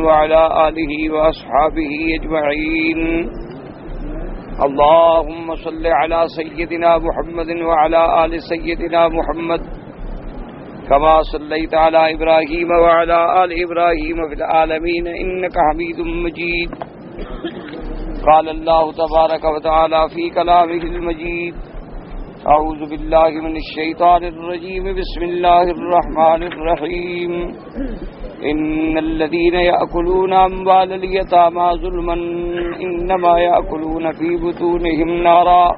وعلى آله وأصحابه أجمعين. اللهم صل على سيدنا محمد وعلى آل سيدنا محمد كما صليت على إبراهيم وعلى آل إبراهيم في العالمين إنك حميد مجيد. قال الله تبارك وتعالى في كلامه المجيد: أعوذ بالله من الشيطان الرجيم. بسم الله الرحمن الرحيم. إن الذين يأكلون أموال اليتامى ظلما إنما يأكلون في بطونهم نارا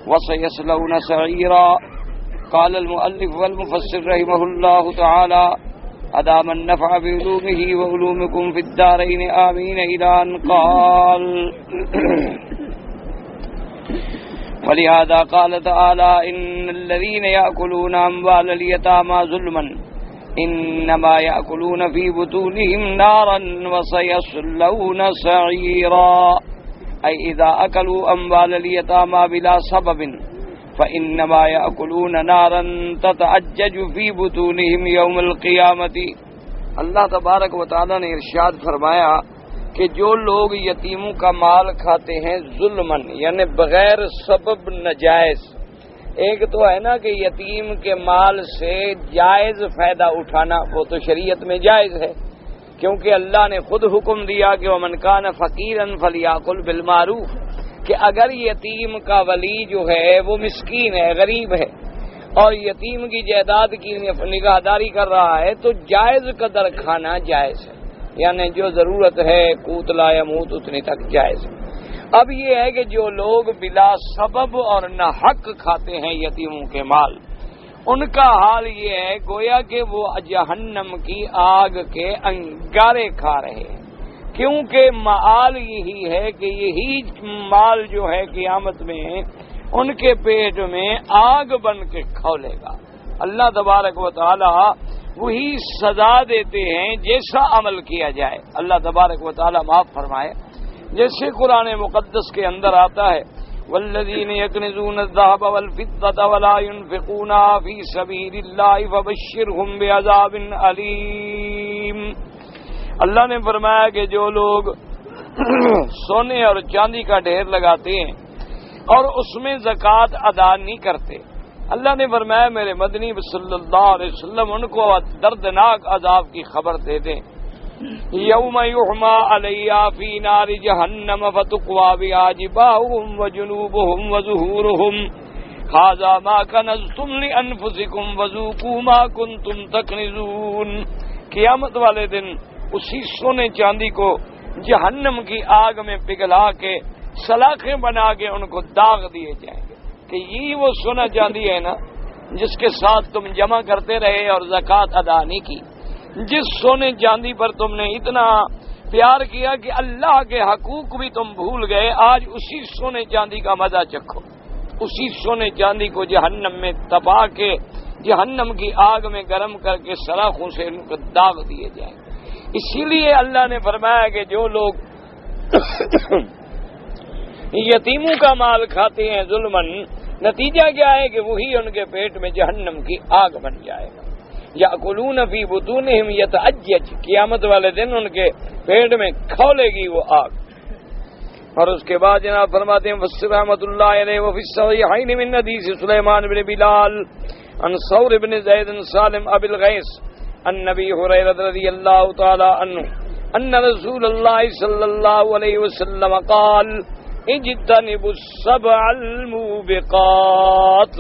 وسيصلون سعيرا. قال المؤلف والمفسر رحمه الله تعالى: أدام النفع بعلومه وعلومكم في الدارين آمين. إلى أن قال: ولهذا قال تعالى: إن الذين يأكلون أموال اليتامى ظلما إنما يأكلون في بطونهم نارا وسيصلون سعيرا. أي إذا أكلوا أموال اليتامى بلا سبب فإنما يأكلون نارا تتأجج في بطونهم يوم القيامة. اللہ تبارک و تعالی نے ارشاد فرمایا کہ جو لوگ یتیموں کا مال کھاتے ہیں ظلمن یعنی بغیر سبب ناجائز. ایک تو ہے نا کہ یتیم کے مال سے جائز فائدہ اٹھانا، وہ تو شریعت میں جائز ہے، کیونکہ اللہ نے خود حکم دیا کہ وَمَنْ كَانَ فَقِيرًا فَلْيَأْكُلْ بِالْمَعْرُوفِ، کہ اگر یتیم کا ولی جو ہے وہ مسکین ہے، غریب ہے، اور یتیم کی جائیداد کی نگہداری کر رہا ہے تو جائز قدر کھانا جائز ہے، یعنی جو ضرورت ہے قوت لا یموت اتنی تک جائز ہے. اب یہ ہے کہ جو لوگ بلا سبب اور نہ حق کھاتے ہیں یتیموں کے مال، ان کا حال یہ ہے گویا کہ وہ جہنم کی آگ کے انگارے کھا رہے ہیں، کیونکہ مآل یہی ہے کہ یہی مال جو ہے قیامت میں ان کے پیٹ میں آگ بن کے کھولے گا. اللہ تبارک و تعالی وہی سزا دیتے ہیں جیسا عمل کیا جائے. اللہ تبارک و تعالی معاف فرمائے. جیسے قرآن مقدس کے اندر آتا ہے: والذین یکنزون الذهب والفضة ولا ينفقونها في سبیل اللہ فبشرهم بعذاب علیم. اللہ نے فرمایا کہ جو لوگ سونے اور چاندی کا ڈھیر لگاتے ہیں اور اس میں زکوٰۃ ادا نہیں کرتے، اللہ نے فرمایا میرے مدنی صلی اللہ علیہ وسلم ان کو دردناک عذاب کی خبر دے دیں. یوم یحما علیہا فی نار جہنم فتقوی بہا جباہہم وجنوبہم وظہورہم ھذا ما کنزتم لانفسکم وذوقوا ما کنتم تکنزون. قیامت والے دن اسی سونے چاندی کو جہنم کی آگ میں پگھلا کے سلاخیں بنا کے ان کو داغ دیے جائیں گے کہ یہ وہ سونا چاندی ہے نا جس کے ساتھ تم جمع کرتے رہے اور زکوٰۃ ادا نہیں کی، جس سونے چاندی پر تم نے اتنا پیار کیا کہ اللہ کے حقوق بھی تم بھول گئے، آج اسی سونے چاندی کا مزہ چکھو. اسی سونے چاندی کو جہنم میں تپا کے جہنم کی آگ میں گرم کر کے سلاخوں سے ان کو داغ دیے جائیں. اسی لیے اللہ نے فرمایا کہ جو لوگ یتیموں کا مال کھاتے ہیں ظلمن، نتیجہ کیا ہے کہ وہی ان کے پیٹ میں جہنم کی آگ بن جائے گا. یأکلون فی بطونہم یتأجج، قیامت والے دن ان کے پیٹ میں کھولے گی وہ آگ. اور اس کے بعد جناب فرماتے ہیں وصف رحمۃ اللہ علیہ وفی الصحیحین من حدیث سلیمان بن بلال عن ثور بن زید سالم ابی الغیث عن نبی ہریرہ رضی اللہ تعالی عنہ ان رسول اللہ صلی اللہ علیہ وسلم قال: اجتنبوا السبع الموبقات.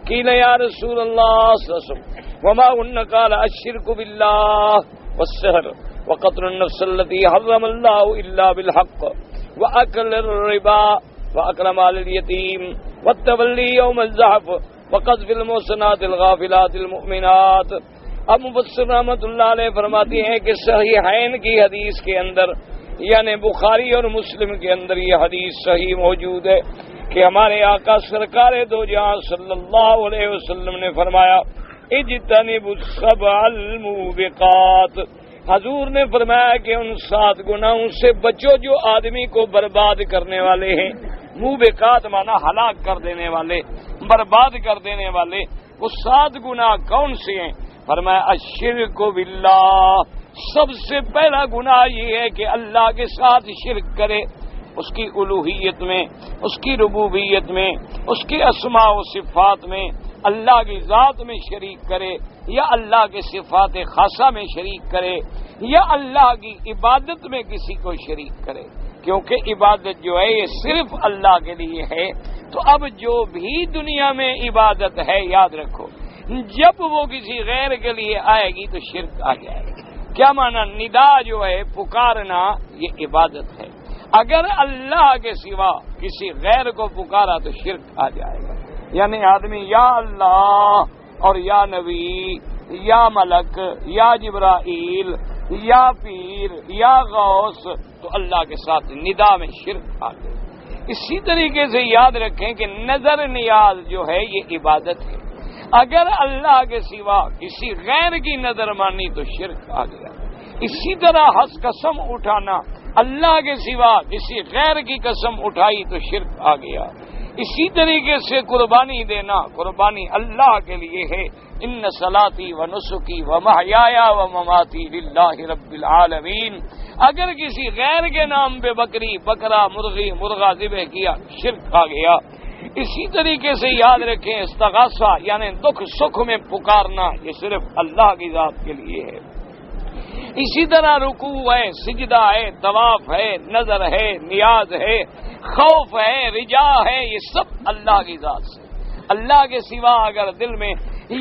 قیل یا رسول اللہ صلی اللہ علیہ وسلم وما هن؟ قال: الشرك بالله والسحر وقتل النفس التي حرم الله الا بالحق واكل الربا واكل مال اليتيم والتولي يوم الزحف وقذف المحصنات الغافلات المؤمنات. اب مفسر رحمۃ اللہ علیہ فرماتے ہیں کہ صحیحین کی حدیث کے اندر یعنی بخاری اور مسلم کے اندر یہ حدیث صحیح موجود ہے کہ ہمارے آقا سرکار دو جہاں صلی اللہ علیہ وسلم نے فرمایا اجتنبوا السبع الموبقات. حضور نے فرمایا کہ ان 7 گناہوں سے بچو جو آدمی کو برباد کرنے والے ہیں. موبقات مانا ہلاک کر دینے والے، برباد کر دینے والے. وہ 7 گناہ کون سے ہیں؟ فرمایا الشرک باللہ، سب سے پہلا گناہ یہ ہے کہ اللہ کے ساتھ شرک کرے، اس کی الوہیت میں، اس کی ربوبیت میں، اس کے اسماء و صفات میں، اللہ کی ذات میں شریک کرے، یا اللہ کے صفات خاصہ میں شریک کرے، یا اللہ کی عبادت میں کسی کو شریک کرے، کیونکہ عبادت جو ہے یہ صرف اللہ کے لیے ہے۔ تو اب جو بھی دنیا میں عبادت ہے، یاد رکھو جب وہ کسی غیر کے لیے آئے گی تو شرک آ جائے گا۔ کیا معنی؟ ندا جو ہے پکارنا، یہ عبادت ہے۔ اگر اللہ کے سوا کسی غیر کو پکارا تو شرک آ جائے گا، یعنی آدمی یا اللہ اور یا نبی یا ملک یا جبرائیل یا پیر یا غوث، تو اللہ کے ساتھ ندا میں شرک آ گئے۔ اسی طریقے سے یاد رکھیں کہ نظر نیاز جو ہے یہ عبادت ہے، اگر اللہ کے سوا کسی غیر کی نظر مانی تو شرک آ گیا۔ اسی طرح قسم اٹھانا، اللہ کے سوا کسی غیر کی قسم اٹھائی تو شرک آ گیا۔ اسی طریقے سے قربانی دینا، قربانی اللہ کے لیے ہے، ان صلاتی و نسکی و محیایا و مماتی للہ رب العالمین۔ اگر کسی غیر کے نام پہ بکری، بکرا، مرغی، مرغا ذبح کیا، شرک آ گیا۔ اسی طریقے سے یاد رکھیں استغاثہ یعنی دکھ سکھ میں پکارنا، یہ صرف اللہ کی ذات کے لیے ہے۔ اسی طرح رکوع ہے، سجدہ ہے، طواف ہے، نظر ہے، نیاز ہے، خوف ہے، رجا ہے، یہ سب اللہ کی ذات سے۔ اللہ کے سوا اگر دل میں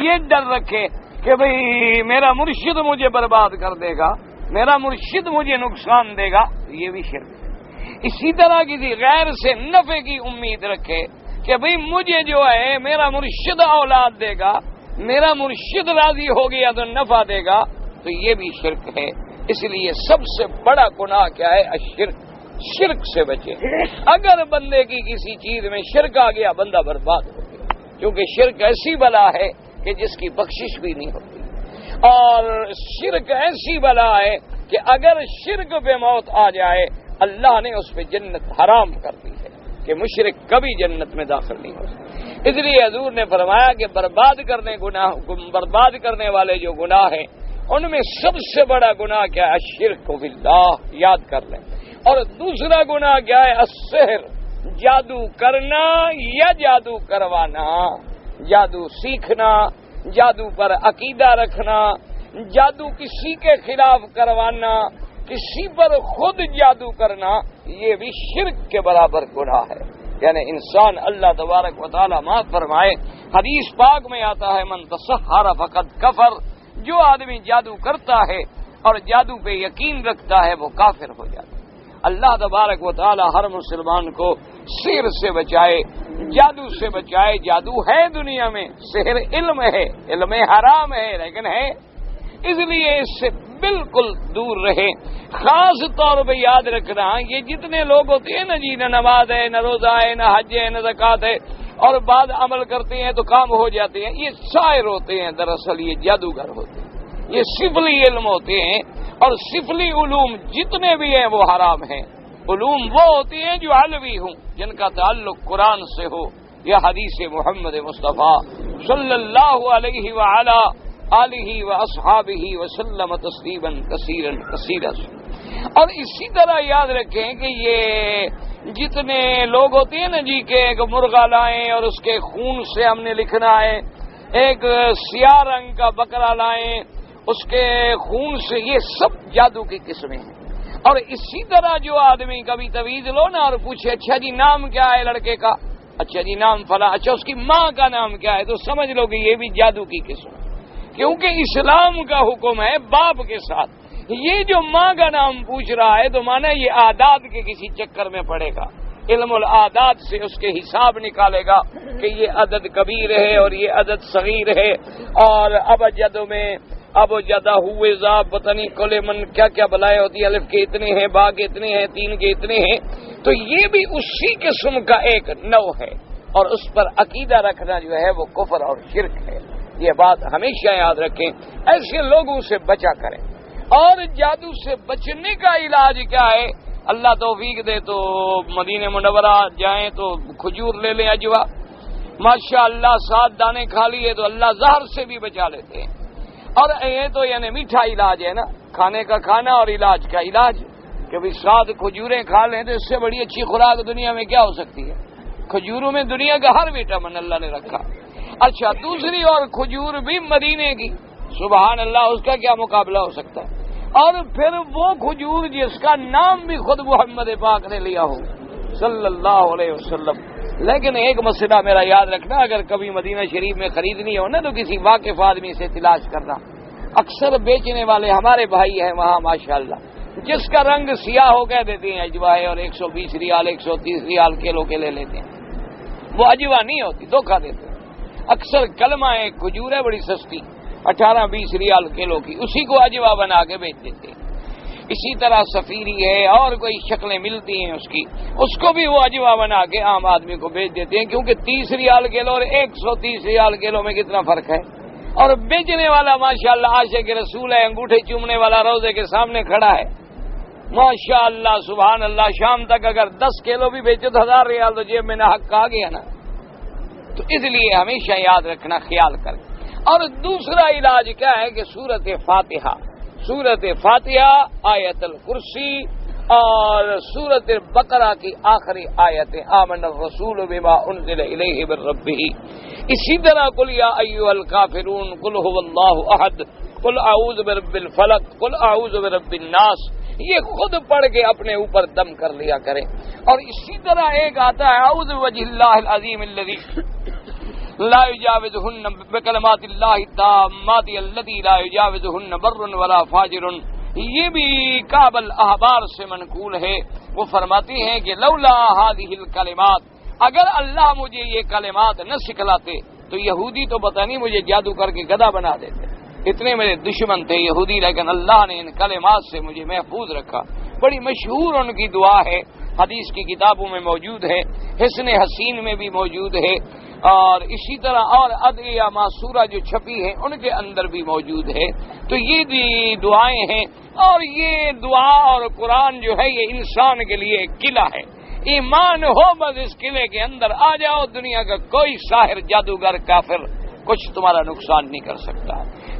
یہ ڈر رکھے کہ بھئی میرا مرشد مجھے برباد کر دے گا، میرا مرشد مجھے نقصان دے گا، یہ بھی شرک ہے۔ اسی طرح کسی غیر سے نفع کی امید رکھے کہ بھئی مجھے جو ہے میرا مرشد اولاد دے گا، میرا مرشد راضی ہو گیا تو نفع دے گا، تو یہ بھی شرک ہے۔ اس لیے سب سے بڑا گناہ کیا ہے؟ الشرک، شرک سے بچے۔ اگر بندے کی کسی چیز میں شرک آ گیا بندہ برباد ہو گیا، کیونکہ شرک ایسی بلا ہے کہ جس کی بخشش بھی نہیں ہوتی، اور شرک ایسی بلا ہے کہ اگر شرک پہ موت آ جائے اللہ نے اس پہ جنت حرام کر دی ہے کہ مشرک کبھی جنت میں داخل نہیں ہو سکتا۔ اس لیے حضور نے فرمایا کہ برباد کرنے والے جو گناہ ہیں ان میں سب سے بڑا گناہ کیا ہے؟ الشرک باللہ، یاد کر لیں۔ اور دوسرا گناہ کیا ہے؟ السحر، جادو کرنا یا جادو کروانا، جادو سیکھنا، جادو پر عقیدہ رکھنا، جادو کسی کے خلاف کروانا، کسی پر خود جادو کرنا، یہ بھی شرک کے برابر گناہ ہے۔ یعنی انسان اللہ تبارک و تعالی معاف فرمائے، حدیث پاک میں آتا ہے من تسحر فقد کفر، جو آدمی جادو کرتا ہے اور جادو پہ یقین رکھتا ہے وہ کافر ہو جاتا ہے۔ اللہ تبارک و تعالی ہر مسلمان کو سحر سے بچائے، جادو سے بچائے۔ جادو ہے دنیا میں، سحر علم ہے، علم حرام ہے لیکن ہے، اس لیے اس سے بالکل دور رہے۔ خاص طور پہ یاد رکھنا، یہ جتنے لوگ ہوتے ہیں نا جی، نہ نماز ہے، نہ روزہ ہے، نہ حج ہے، نہ زکوٰۃ ہے، اور بعد عمل کرتے ہیں تو کام ہو جاتے ہیں، یہ شاعر ہوتے ہیں، دراصل یہ جادوگر ہوتے ہیں، یہ سفلی علم ہوتے ہیں، اور سفلی علوم جتنے بھی ہیں وہ حرام ہیں۔ علوم وہ ہوتی ہیں جو علوی ہوں، جن کا تعلق قرآن سے ہو یا حدیث محمد مصطفیٰ صلی اللہ علیہ وعلا آلہ و اصحابہ وسلم تسلیما کثیرا کثیرا۔ اور اسی طرح یاد رکھیں کہ یہ جتنے لوگ ہوتے ہیں نا جی کہ ایک مرغا لائیں اور اس کے خون سے ہم نے لکھنا ہے، ایک سیاہ رنگ کا بکرا لائیں اس کے خون سے، یہ سب جادو کی قسمیں ہیں۔ اور اسی طرح جو آدمی کبھی تویز لو نا اور پوچھے اچھا جی نام کیا ہے لڑکے کا، اچھا جی نام فلاں، اچھا اس کی ماں کا نام کیا ہے، تو سمجھ لو کہ یہ بھی جادو کی قسم ہے، کیونکہ اسلام کا حکم ہے باپ کے ساتھ۔ یہ جو ماں کا نام پوچھ رہا ہے تو مانا یہ عادات کے کسی چکر میں پڑے گا، علم العادات سے اس کے حساب نکالے گا کہ یہ عدد کبیر ہے اور یہ عدد صغیر ہے، اور ابجد میں اب جدہ ہوئے ذا پتہ نہیں کل من کیا کیا بلائے ہوتی ہیں، الف کے اتنے ہیں، با کے اتنے ہیں، تین کے اتنے ہیں، تو یہ بھی اسی قسم کا ایک نوع ہے، اور اس پر عقیدہ رکھنا جو ہے وہ کفر اور شرک ہے۔ یہ بات ہمیشہ یاد رکھیں، ایسے لوگوں سے بچا کریں۔ اور جادو سے بچنے کا علاج کیا ہے؟ اللہ توفیق دے تو مدینہ منورہ جائیں تو کھجور لے لیں، اجوا، ماشاء اللہ 7 دانے کھا لیے تو اللہ زہر سے بھی بچا لیتے ہیں۔ اور یہ تو یعنی میٹھا علاج ہے نا، کھانے کا کھانا اور علاج کا علاج، کہ بھی 7 کھجوریں کھا لیں تو اس سے بڑی اچھی خوراک دنیا میں کیا ہو سکتی ہے؟ کھجوروں میں دنیا کا ہر وٹامن اللہ نے رکھا۔ اچھا دوسری اور کھجور بھی مدینے کی، سبحان اللہ، اس کا کیا مقابلہ ہو سکتا ہے؟ اور پھر وہ کھجور جس کا نام بھی خود محمد پاک نے لیا ہو صلی اللہ علیہ وسلم۔ لیکن ایک مسئلہ میرا یاد رکھنا، اگر کبھی مدینہ شریف میں خریدنی ہو نا تو کسی واقف آدمی سے تلاش کرنا، اکثر بیچنے والے ہمارے بھائی ہیں وہاں ماشاءاللہ، جس کا رنگ سیاہ ہو کہہ دیتے ہیں اجوا ہے، اور 120 ریال 130 ریال کلو کے لے لیتے ہیں، وہ اجوا نہیں ہوتی، دھوکہ دیتے ہیں۔ اکثر کلمہ ایک کھجور ہے بڑی سستی 18-20 ریال کلو کی، اسی کو اجوا بنا کے بیچ دیتے ہیں۔ اسی طرح سفیری ہے اور کوئی شکلیں ملتی ہیں اس کی، اس کو بھی وہ اجوا بنا کے عام آدمی کو بیچ دیتے ہیں، کیونکہ 30 ریال کلو اور 130 ریال کلو میں کتنا فرق ہے۔ اور بیچنے والا ماشاءاللہ عاشق رسول ہے، انگوٹھے چومنے والا روزے کے سامنے کھڑا ہے ماشاءاللہ سبحان اللہ، شام تک اگر 10 کلو بھی بیچے تو 1000 ریال تو جیب میں نہ حق آ گیا نا۔ تو اس لیے ہمیشہ یاد رکھنا، خیال کر۔ اور دوسرا علاج کیا ہے کہ سورت فاتحہ، آیت الکرسی اور سورت بقرہ کی آخری آیت آمن الرسول بما انزل الیہ من ربہ، اسی طرح قل یا ایھا الکافرون، قل ھو اللہ احد، قل اعوذ برب الفلق، قل اعوذ برب الناس، یہ خود پڑھ کے اپنے اوپر دم کر لیا کریں۔ اور اسی طرح ایک آتا ہے اعوذ بوجہ اللہ العظیم الذی لا یجاوزہن بکلمات اللہ التامات الذی لا یجاوزہن بر ولا فاجر، یہ بھی کعب الاحبار سے منقول ہے۔ وہ فرماتے ہیں کہ لولا ہذہ الکلمات، اگر اللہ مجھے یہ کلمات نہ سکھلاتے تو یہودی تو پتہ نہیں مجھے جادو کر کے گدھا بنا دیتے، اتنے میرے دشمن تھے یہودی، لیکن اللہ نے ان کلمات سے مجھے محفوظ رکھا۔ بڑی مشہور ان کی دعا ہے، حدیث کی کتابوں میں موجود ہے، حسن حسین میں بھی موجود ہے، اور اسی طرح اور ادعیہ معصورہ جو چھپی ہیں ان کے اندر بھی موجود ہے۔ تو یہ بھی دعائیں ہیں، اور یہ دعا اور قرآن جو ہے یہ انسان کے لیے ایک قلعہ ہے، ایمان ہو بس اس قلعے کے اندر آ جاؤ، دنیا کا کوئی ساحر جادوگر کافر کچھ تمہارا نقصان نہیں کر سکتا۔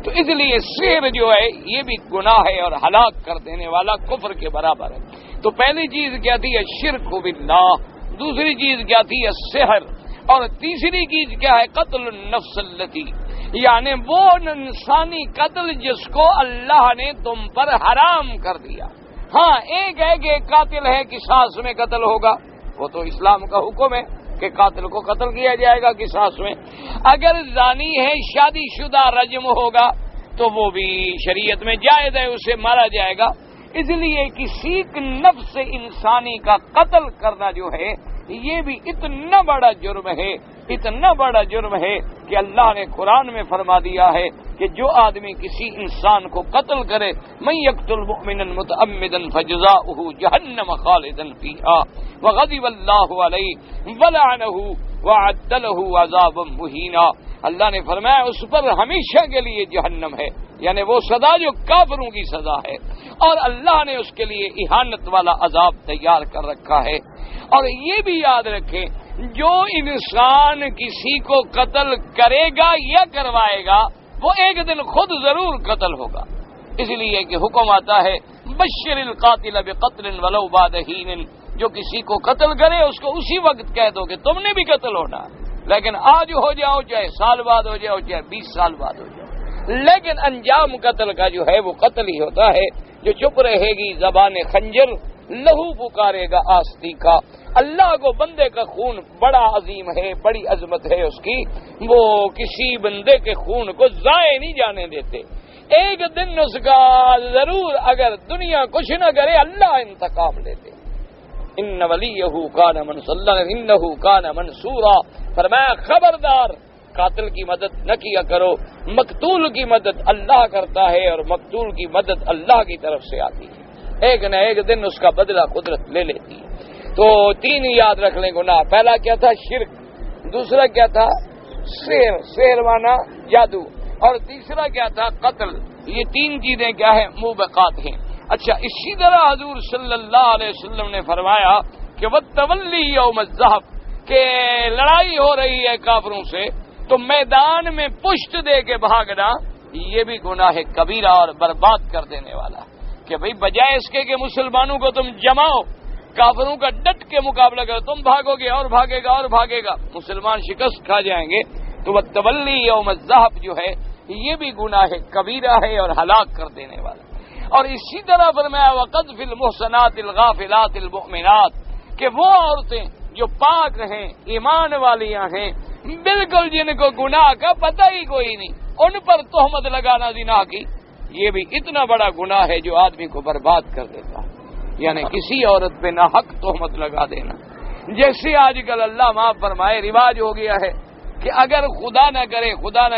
تو اس لیے سحر جو ہے یہ بھی گناہ ہے اور ہلاک کر دینے والا، کفر کے برابر ہے۔ تو پہلی چیز کیا تھی؟ الشرک باللہ، دوسری چیز کیا تھی؟ السحر، اور تیسری چیز کیا ہے؟ قتل النفس التی، یعنی وہ انسانی قتل جس کو اللہ نے تم پر حرام کر دیا۔ ہاں ایک ہے کہ قاتل ہے قصاص میں قتل ہوگا، وہ تو اسلام کا حکم ہے کہ قاتل کو قتل کیا جائے گا قصاص میں۔ اگر زانی ہے شادی شدہ رجم ہوگا تو وہ بھی شریعت میں جائز ہے، اسے مارا جائے گا۔ اس لیے کسی نفس انسانی کا قتل کرنا جو ہے یہ بھی اتنا بڑا جرم ہے، اتنا بڑا جرم ہے کہ اللہ نے قرآن میں فرما دیا ہے کہ جو آدمی کسی انسان کو قتل کرے، من یقتل مؤمنا متعمدا فجزاؤہ جہنم خالدا فیہا وغضب اللہ علیہ ولعنہ وعد لہ عذابا مہینا، اللہ نے فرمایا اس پر ہمیشہ کے لیے جہنم ہے، یعنی وہ سزا جو کافروں کی سزا ہے، اور اللہ نے اس کے لیے اہانت والا عذاب تیار کر رکھا ہے۔ اور یہ بھی یاد رکھیں جو انسان کسی کو قتل کرے گا یا کروائے گا وہ ایک دن خود ضرور قتل ہوگا، اس لیے کہ حکم آتا ہے بشر القاتل بقتل ولو بعد حین، جو کسی کو قتل کرے اس کو اسی وقت کہہ دو کہ تم نے بھی قتل ہونا، لیکن آج ہو جاؤ چاہے سال بعد ہو جاؤ چاہے 20 سال بعد ہو جاؤ، لیکن انجام قتل کا جو ہے وہ قتل ہی ہوتا ہے۔ جو چپ رہے گی زبان خنجر، لہو پکارے گا آستی کا۔ اللہ کو بندے کا خون بڑا عظیم ہے، بڑی عظمت ہے اس کی، وہ کسی بندے کے خون کو ضائع نہیں جانے دیتے، ایک دن اس کا ضرور اگر دنیا کچھ نہ کرے اللہ انتقام لیتے۔ ان ولیہ کان منصورا، انہ کان منصورا، فرمایا خبردار قاتل کی مدد نہ کیا کرو، مقتول کی مدد اللہ کرتا ہے اور مقتول کی مدد اللہ کی طرف سے آتی ہے، ایک نہ ایک دن اس کا بدلہ قدرت لے لیتی ہے۔ تو 3 یاد رکھ لیں گناہ، پہلا کیا تھا؟ شرک، دوسرا کیا تھا؟ سحر مانا جادو، اور تیسرا کیا تھا؟ قتل۔ یہ 3 چیزیں کیا ہیں؟ موبقات ہیں۔ اچھا اسی طرح حضور صلی اللہ علیہ وسلم نے فرمایا کہ وَالتَّوَلِّي يَوْمَ الزَّحْفِ، کہ لڑائی ہو رہی ہے کافروں سے تو میدان میں پشت دے کے بھاگنا یہ بھی گناہ کبیرہ اور برباد کر دینے والا، کہ بھئی بجائے اس کے کہ مسلمانوں کو تم جماؤ، کافروں کا ڈٹ کے مقابلہ کرو، تم بھاگو گے اور بھاگے گا اور بھاگے گا، مسلمان شکست کھا جائیں گے، تو وہ تولی یوم الذہب جو ہے یہ بھی گناہ کبیرہ ہے اور ہلاک کر دینے والا۔ اور اسی طرح فرمایا وقذف المحصنات الغافلات المؤمنات، کہ وہ عورتیں جو پاک ہیں، ایمان والیاں ہیں، بالکل جن کو گناہ کا پتہ ہی کوئی نہیں، ان پر تہمت لگانا زنا کی، یہ بھی اتنا بڑا گناہ ہے جو آدمی کو برباد کر دیتا ہے، یعنی کسی عورت پہ ناحق تہمت لگا دینا۔ جیسے آج کل اللہ معاف فرمائے رواج ہو گیا ہے کہ اگر خدا نہ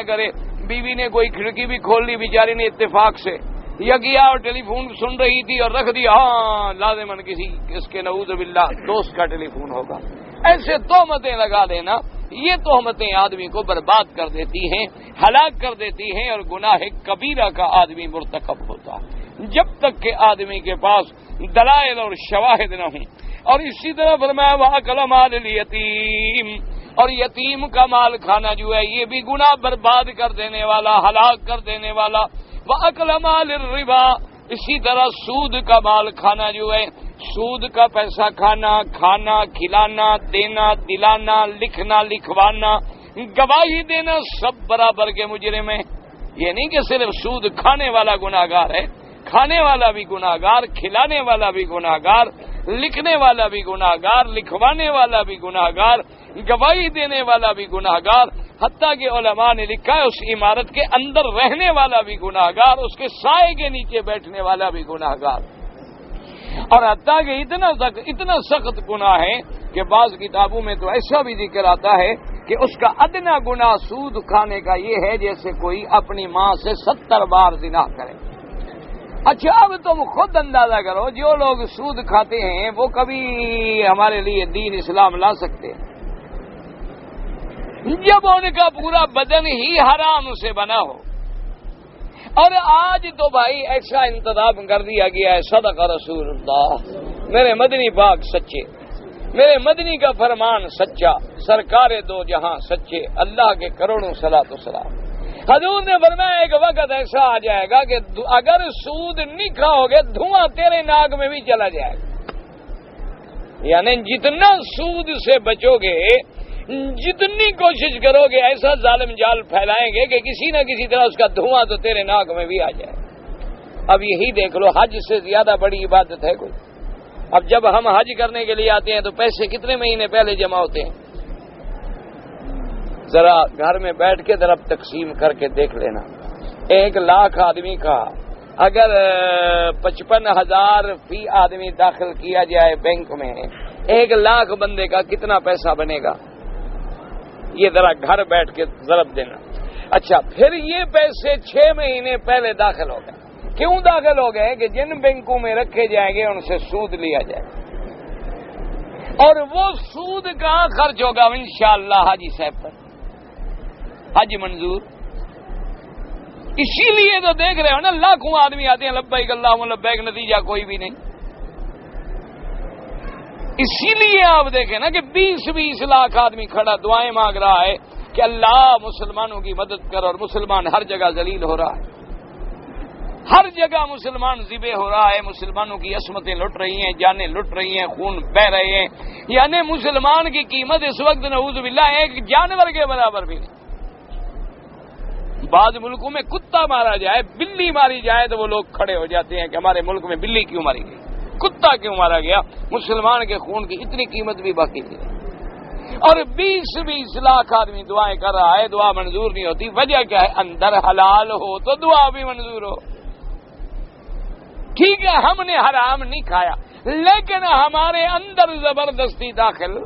کرے بیوی نے کوئی کھڑکی بھی کھول لی بیچاری نے اتفاق سے، یا کیا اور ٹیلی فون سن رہی تھی اور رکھ دیا، ہاں لازماً کسی اس کے نعوذ باللہ دوست کا ٹیلی فون ہوگا، ایسے تہمتیں لگا دینا، یہ تہمتیں آدمی کو برباد کر دیتی ہیں، ہلاک کر دیتی ہیں، اور گناہ کبیرہ کا آدمی مرتکب ہوتا ہے جب تک کہ آدمی کے پاس دلائل اور شواہد نہ ہوں۔ اور اسی طرح فرمایا وَأَكَلَ مَالَ الْيَتِيمِ، اور یتیم کا مال کھانا جو ہے یہ بھی گناہ برباد کر دینے والا، ہلاک کر دینے والا۔ وَأَكَلَ مَالِ الرِّبَا، اسی طرح سود کا مال کھانا جو ہے، سود کا پیسہ کھانا کھلانا، دینا دلانا، لکھنا لکھوانا، گواہی دینا، سب برابر کے مجرم ہیں۔ یہ نہیں کہ صرف سود کھانے والا گناہگار ہے، کھانے والا بھی گناہگار، کھلانے والا بھی گناہگار، لکھنے والا بھی گناہگار، لکھوانے والا بھی گناہگار، گواہی دینے والا بھی گناہگار، حتیٰ کہ علماء نے لکھا ہے اس عمارت کے اندر رہنے والا بھی گناہگار، اس کے سائے کے نیچے بیٹھنے والا بھی گناہگار، اور حتیٰ کہ اتنا سخت گناہ ہے کہ بعض کتابوں میں تو ایسا بھی ذکر آتا ہے کہ اس کا ادنا گناہ سود کھانے کا یہ ہے جیسے کوئی اپنی ماں سے 70 بار زنا کرے۔ اچھا اب تم خود اندازہ کرو جو لوگ سود کھاتے ہیں وہ کبھی ہمارے لیے دین اسلام لا سکتے ہیں جب ان کا پورا بدن ہی حرام سے بنا ہو؟ اور آج تو بھائی ایسا انتظام کر دیا گیا ہے، صدق رسول اللہ، میرے مدنی پاک سچے، میرے مدنی کا فرمان سچا، سرکار دو جہاں سچے، اللہ کے کروڑوں صلاۃ و سلام۔ حضور نے فرمایا ایک وقت ایسا آ جائے گا کہ اگر سود نہیں کھاؤ گے دھواں تیرے ناک میں بھی چلا جائے گا، یعنی جتنا سود سے بچو گے، جتنی کوشش کرو گے ایسا ظالم جال پھیلائیں گے کہ کسی نہ کسی طرح اس کا دھواں تو تیرے ناک میں بھی آ جائے۔ اب یہی دیکھ لو، حج سے زیادہ بڑی عبادت ہے کوئی؟ اب جب ہم حج کرنے کے لیے آتے ہیں تو پیسے کتنے مہینے پہلے جمع ہوتے ہیں؟ ذرا گھر میں بیٹھ کے ذرا تقسیم کر کے دیکھ لینا، 1 لاکھ آدمی کا اگر 55,000 فی آدمی داخل کیا جائے بینک میں، 1 لاکھ بندے کا کتنا پیسہ بنے گا؟ یہ ذرا گھر بیٹھ کے ضرب دینا۔ اچھا پھر یہ پیسے 6 مہینے پہلے داخل ہو گئے، کیوں داخل ہو گئے؟ کہ جن بینکوں میں رکھے جائیں گے ان سے سود لیا جائے، اور وہ سود کہاں خرچ ہوگا؟ انشاءاللہ حاجی صاحب پر، حج منظور۔ اسی لیے تو دیکھ رہے ہو نا لاکھوں آدمی آتے ہیں لبیک اللہم لبیک، نتیجہ کوئی بھی نہیں۔ اسی لیے آپ دیکھیں نا کہ 20 لاکھ آدمی کھڑا دعائیں مانگ رہا ہے کہ اللہ مسلمانوں کی مدد کر، اور مسلمان ہر جگہ ذلیل ہو رہا ہے، ہر جگہ مسلمان ذبح ہو رہا ہے، مسلمانوں کی عصمتیں لٹ رہی ہیں، جانیں لٹ رہی ہیں، خون بہ رہے ہیں، یعنی مسلمان کی قیمت اس وقت نعوذ باللہ ایک جانور کے برابر بھی نہیں۔ بعض ملکوں میں کتا مارا جائے، بلی ماری جائے تو وہ لوگ کھڑے ہو جاتے ہیں کہ ہمارے ملک میں بلی کیوں ماری گئی، کتا کیوں مارا گیا؟ مسلمان کے خون کی اتنی قیمت بھی باقی نہیں، اور 20 لاکھ آدمی دعائیں کر رہا ہے، دعا منظور نہیں ہوتی۔ وجہ کیا ہے؟ اندر حلال ہو تو دعا بھی منظور ہو۔ ٹھیک ہے ہم نے حرام نہیں کھایا، لیکن ہمارے اندر زبردستی داخل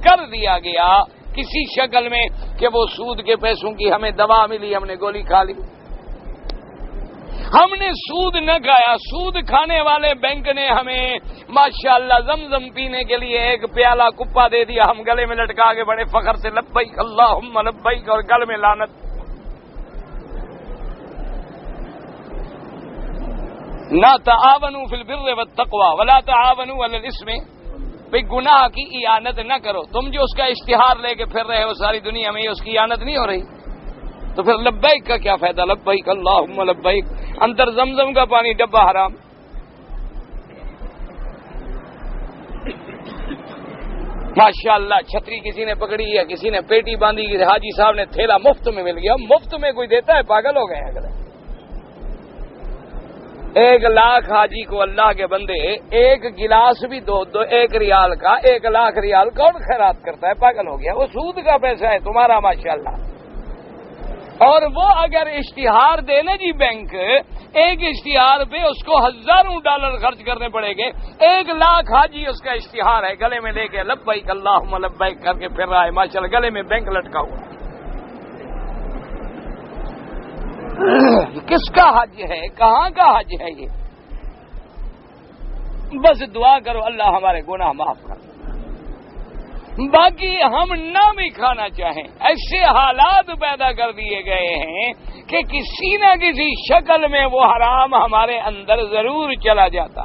کر دیا گیا کسی شکل میں کہ وہ سود کے پیسوں کی ہمیں دوا ملی، ہم نے گولی کھا لی۔ ہم نے سود نہ کھایا، سود کھانے والے بینک نے ہمیں ماشاءاللہ زمزم پینے کے لیے 1 پیالہ کپا دے دیا، ہم گلے میں لٹکا کے بڑے فخر سے لبیک اللہم لبیک، اور گل میں لعنت۔ لا تعاونوا فی البر والتقوی ولا تعاونوا علی الاثم، بھئی گناہ کی اعانت نہ کرو۔ تم جو اس کا اشتہار لے کے پھر رہے ہو ساری دنیا میں، یہ اس کی اعانت نہیں ہو رہی؟ تو پھر لبیک کا کیا فائدہ؟ لبیک اللہم لبیک، اندر زمزم کا پانی ڈبہ حرام۔ ماشاءاللہ چھتری کسی نے پکڑی ہے، کسی نے پیٹی باندھی، کسی حاجی صاحب نے تھیلا مفت میں مل گیا۔ مفت میں کوئی دیتا ہے؟ پاگل ہو گئے ہیں۔ اگر 1,00,000 حاجی کو اللہ کے بندے ایک گلاس بھی دو 1 ریال کا، 1,00,000 ریال کون خیرات کرتا ہے؟ پاگل ہو گیا۔ وہ سود کا پیسہ ہے تمہارا ماشاءاللہ۔ اور وہ اگر اشتہار دے نا جی بینک، ایک اشتہار پہ اس کو $1000 خرچ کرنے پڑے گے۔ 1,00,000 حاجی اس کا اشتہار ہے، گلے میں لے کے لبیک اللہم لبیک کر کے پھر رہا ہے ماشاءاللہ، گلے میں بینک لٹکا ہوا۔ کس کا حج ہے؟ کہاں کا حج ہے یہ؟ بس دعا کرو اللہ ہمارے گناہ معاف کر۔ باقی ہم نہ بھی کھانا چاہیں، ایسے حالات پیدا کر دیے گئے ہیں کہ کسی نہ کسی شکل میں وہ حرام ہمارے اندر ضرور چلا جاتا۔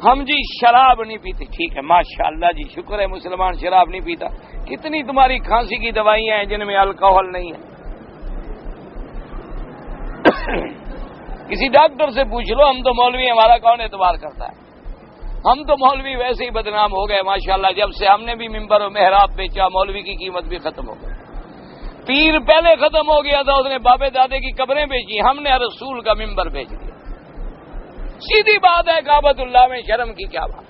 ہم جی شراب نہیں پیتے، ٹھیک ہے ماشاءاللہ جی، شکر ہے مسلمان شراب نہیں پیتا۔ کتنی تمہاری کھانسی کی دوائیاں ہیں جن میں الکوہل نہیں ہے؟ کسی ڈاکٹر سے پوچھ لو، ہم تو مولوی، ہمارا کون اعتبار کرتا ہے؟ ہم تو مولوی ویسے ہی بدنام ہو گئے ماشاءاللہ، جب سے ہم نے بھی ممبر و محراب بیچا مولوی کی قیمت بھی ختم ہو گئی۔ پیر پہلے ختم ہو گیا تھا، اس نے بابے دادے کی قبریں بیچی، ہم نے رسول کا ممبر بیچ دیا۔ سیدھی بات ہے، کعبۃ اللہ میں شرم کی کیا بات؟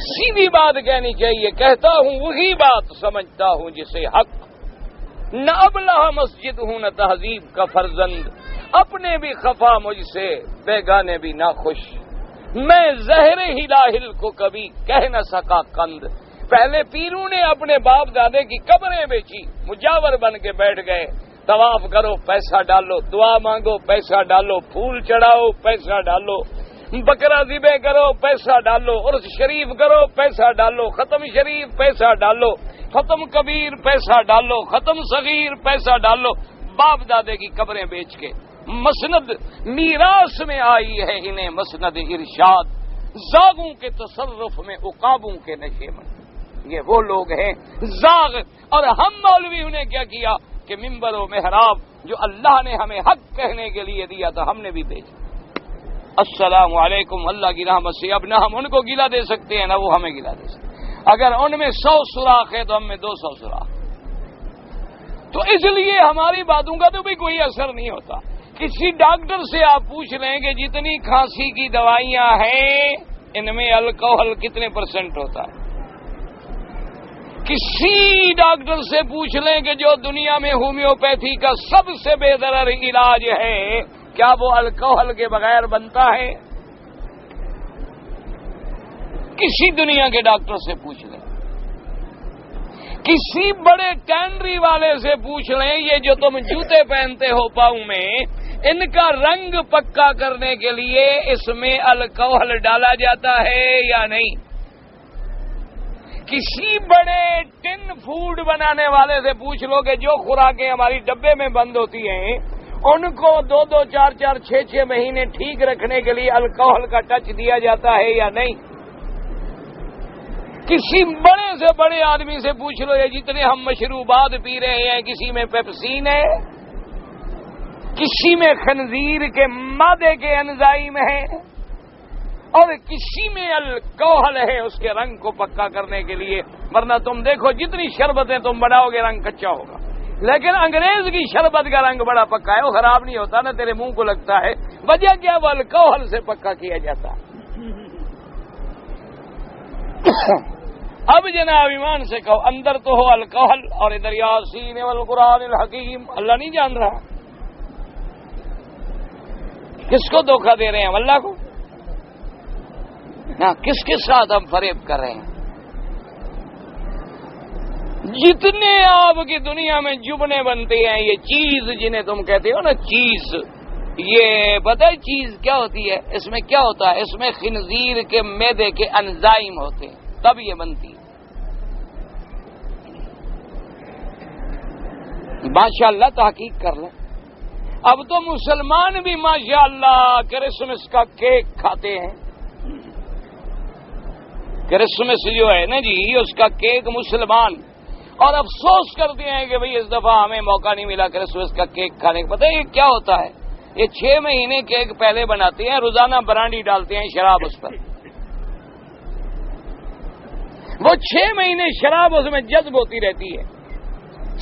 سیدھی بات کہنی چاہیے، کہتا ہوں وہی بات، سمجھتا ہوں جسے حق۔ نہ ابلہ مسجد ہوں نہ تہذیب کا فرزند، اپنے بھی خفا مجھ سے بیگانے بھی ناخوش، میں زہر ہلاہل کو کبھی کہہ نہ سکا قند۔ پہلے پیروں نے اپنے باپ دادے کی قبریں بیچی، مجاور بن کے بیٹھ گئے۔ طواف کرو پیسہ ڈالو، دعا مانگو پیسہ ڈالو، پھول چڑھاؤ پیسہ ڈالو، بکرا ذبح کرو پیسہ ڈالو، عرس شریف کرو پیسہ ڈالو، ختم شریف پیسہ ڈالو، ختم کبیر پیسہ ڈالو، ختم صغیر پیسہ ڈالو، باپ دادے کی قبریں بیچ کے۔ مسند میراث میں آئی ہے انہیں مسند ارشاد، زاغوں کے تصرف میں عقابوں کے نشے میں۔ یہ وہ لوگ ہیں زاغ، اور ہم مولویوں نے کیا کیا کہ ممبر و محراب جو اللہ نے ہمیں حق کہنے کے لیے دیا تھا ہم نے بھی بیچا۔ السلام علیکم، اللہ کی رحمت سے اب نہ ہم ان کو گلہ دے سکتے ہیں نہ وہ ہمیں گلہ دے سکتے۔ اگر ان میں 100 سوراخ ہے تو ہم میں 200 سوراخ، تو اس لیے ہماری باتوں کا تو بھی کوئی اثر نہیں ہوتا۔ کسی ڈاکٹر سے آپ پوچھ لیں کہ جتنی کھانسی کی دوائیاں ہیں ان میں الکوہل کتنے % ہوتا ہے؟ کسی ڈاکٹر سے پوچھ لیں کہ جو دنیا میں ہومیوپیتھی کا سب سے بے ضرر علاج ہے کیا وہ الکوہل کے بغیر بنتا ہے؟ کسی دنیا کے ڈاکٹر سے پوچھ لیں، کسی بڑے ٹینڈری والے سے پوچھ لیں یہ جو تم جوتے پہنتے ہو پاؤں میں ان کا رنگ پکا کرنے کے لیے اس میں الکوہل ڈالا جاتا ہے یا نہیں؟ کسی بڑے ٹن فوڈ بنانے والے سے پوچھ لو کہ جو خوراکیں ہماری ڈبے میں بند ہوتی ہیں ان کو 2-2, 4-4, 6-6 مہینے ٹھیک رکھنے کے لیے الکوہل کا ٹچ دیا جاتا ہے یا نہیں؟ کسی بڑے سے بڑے آدمی سے پوچھ لو یہ جتنے ہم مشروبات پی رہے ہیں کسی میں پیپسین ہے، کسی میں خنزیر کے مادے کے انزائم ہے، اور کسی میں الکوہل ہے اس کے رنگ کو پکا کرنے کے لیے۔ ورنہ تم دیکھو جتنی شربتیں تم بناؤ گے رنگ کچا ہوگا، لیکن انگریز کی شربت کا رنگ بڑا پکا ہے، وہ خراب نہیں ہوتا، نہ تیرے منہ کو لگتا ہے۔ وجہ کیا؟ وہ الکوہل سے پکا کیا جاتا ہے۔ اب جناب ایمان سے کہو اندر تو ہو الکوہل اور ادھر یاسین والقرآن الحکیم، اللہ نہیں جان رہا؟ کس کو دھوکہ دے رہے ہیں؟ اللہ کو؟ نہ کس کے ساتھ ہم فریب کر رہے ہیں؟ جتنے آپ کی دنیا میں جبنے بنتے ہیں یہ چیز جنہیں تم کہتے ہو نا چیز، یہ پتہ ہے چیز کیا ہوتی ہے؟ اس میں کیا ہوتا ہے؟ اس میں خنزیر کے میدے کے انزائم ہوتے ہیں تب یہ بنتی ہے۔ ماشاءاللہ تحقیق کر لیں۔ اب تو مسلمان بھی ماشاءاللہ کرسمس کا کیک کھاتے ہیں۔ کرسمس جو ہے نا جی اس کا کیک مسلمان اور افسوس کرتے ہیں کہ بھئی اس دفعہ ہمیں موقع نہیں ملا کرسمس کا کیک کھانے کا۔ پتہ ہے یہ کیا ہوتا ہے؟ یہ 6 مہینے کیک پہلے بناتے ہیں، روزانہ برانڈی ڈالتے ہیں شراب اس پر، وہ 6 مہینے شراب اس میں جذب ہوتی رہتی ہے،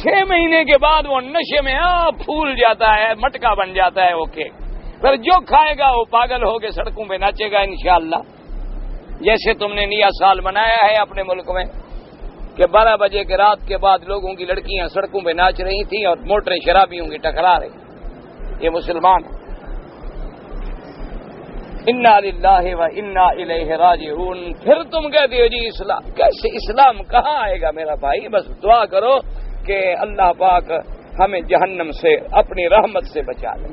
6 مہینے کے بعد وہ نشے میں پھول جاتا ہے، مٹکا بن جاتا ہے وہ کیک، پھر جو کھائے گا وہ پاگل ہو کے سڑکوں پہ ناچے گا انشاءاللہ، جیسے تم نے نیا سال منایا ہے اپنے ملک میں کہ 12 بجے کے رات کے بعد لوگوں کی لڑکیاں سڑکوں پہ ناچ رہی تھیں اور موٹریں شرابیوں کی ٹکرا رہی۔ یہ مسلمان ہیں۔ انا للہ و انا الیہ راجعون۔ پھر تم کہتے ہو جی اسلام، کیسے اسلام کہاں آئے گا میرا بھائی؟ بس دعا کرو کہ اللہ پاک ہمیں جہنم سے اپنی رحمت سے بچا لے،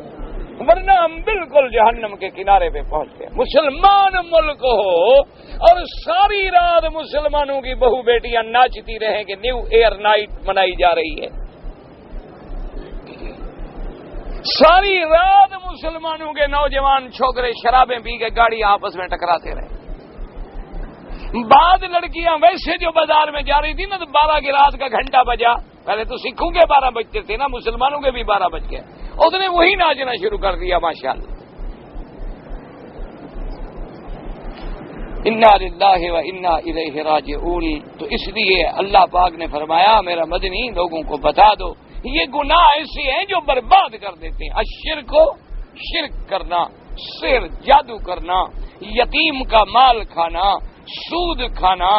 ورنہ ہم بالکل جہنم کے کنارے پہ پہنچ گئے۔ مسلمان ملک ہو اور ساری رات مسلمانوں کی بہو بیٹیاں ناچتی رہیں کہ نیو ایئر نائٹ منائی جا رہی ہے، ساری رات مسلمانوں کے نوجوان چھوکرے شرابیں پی کے گاڑی آپس میں ٹکراتے رہے۔ بعد لڑکیاں ویسے جو بازار میں جا رہی تھی نا تو 12 کی رات کا گھنٹہ بجا، پہلے تو سکھوں کے 12 بجتے تھے نا، مسلمانوں کے بھی 12 بج گئے، اس نے وہی ناچنا شروع کر دیا ماشاءاللہ۔ انا للہ و انا الیہ راجعون۔ تو اس لیے اللہ پاک نے فرمایا میرا مدنی لوگوں کو بتا دو یہ گناہ ایسے ہیں جو برباد کر دیتے ہیں۔ الشرک کو شرک کرنا، سحر جادو کرنا، یتیم کا مال کھانا، سود کھانا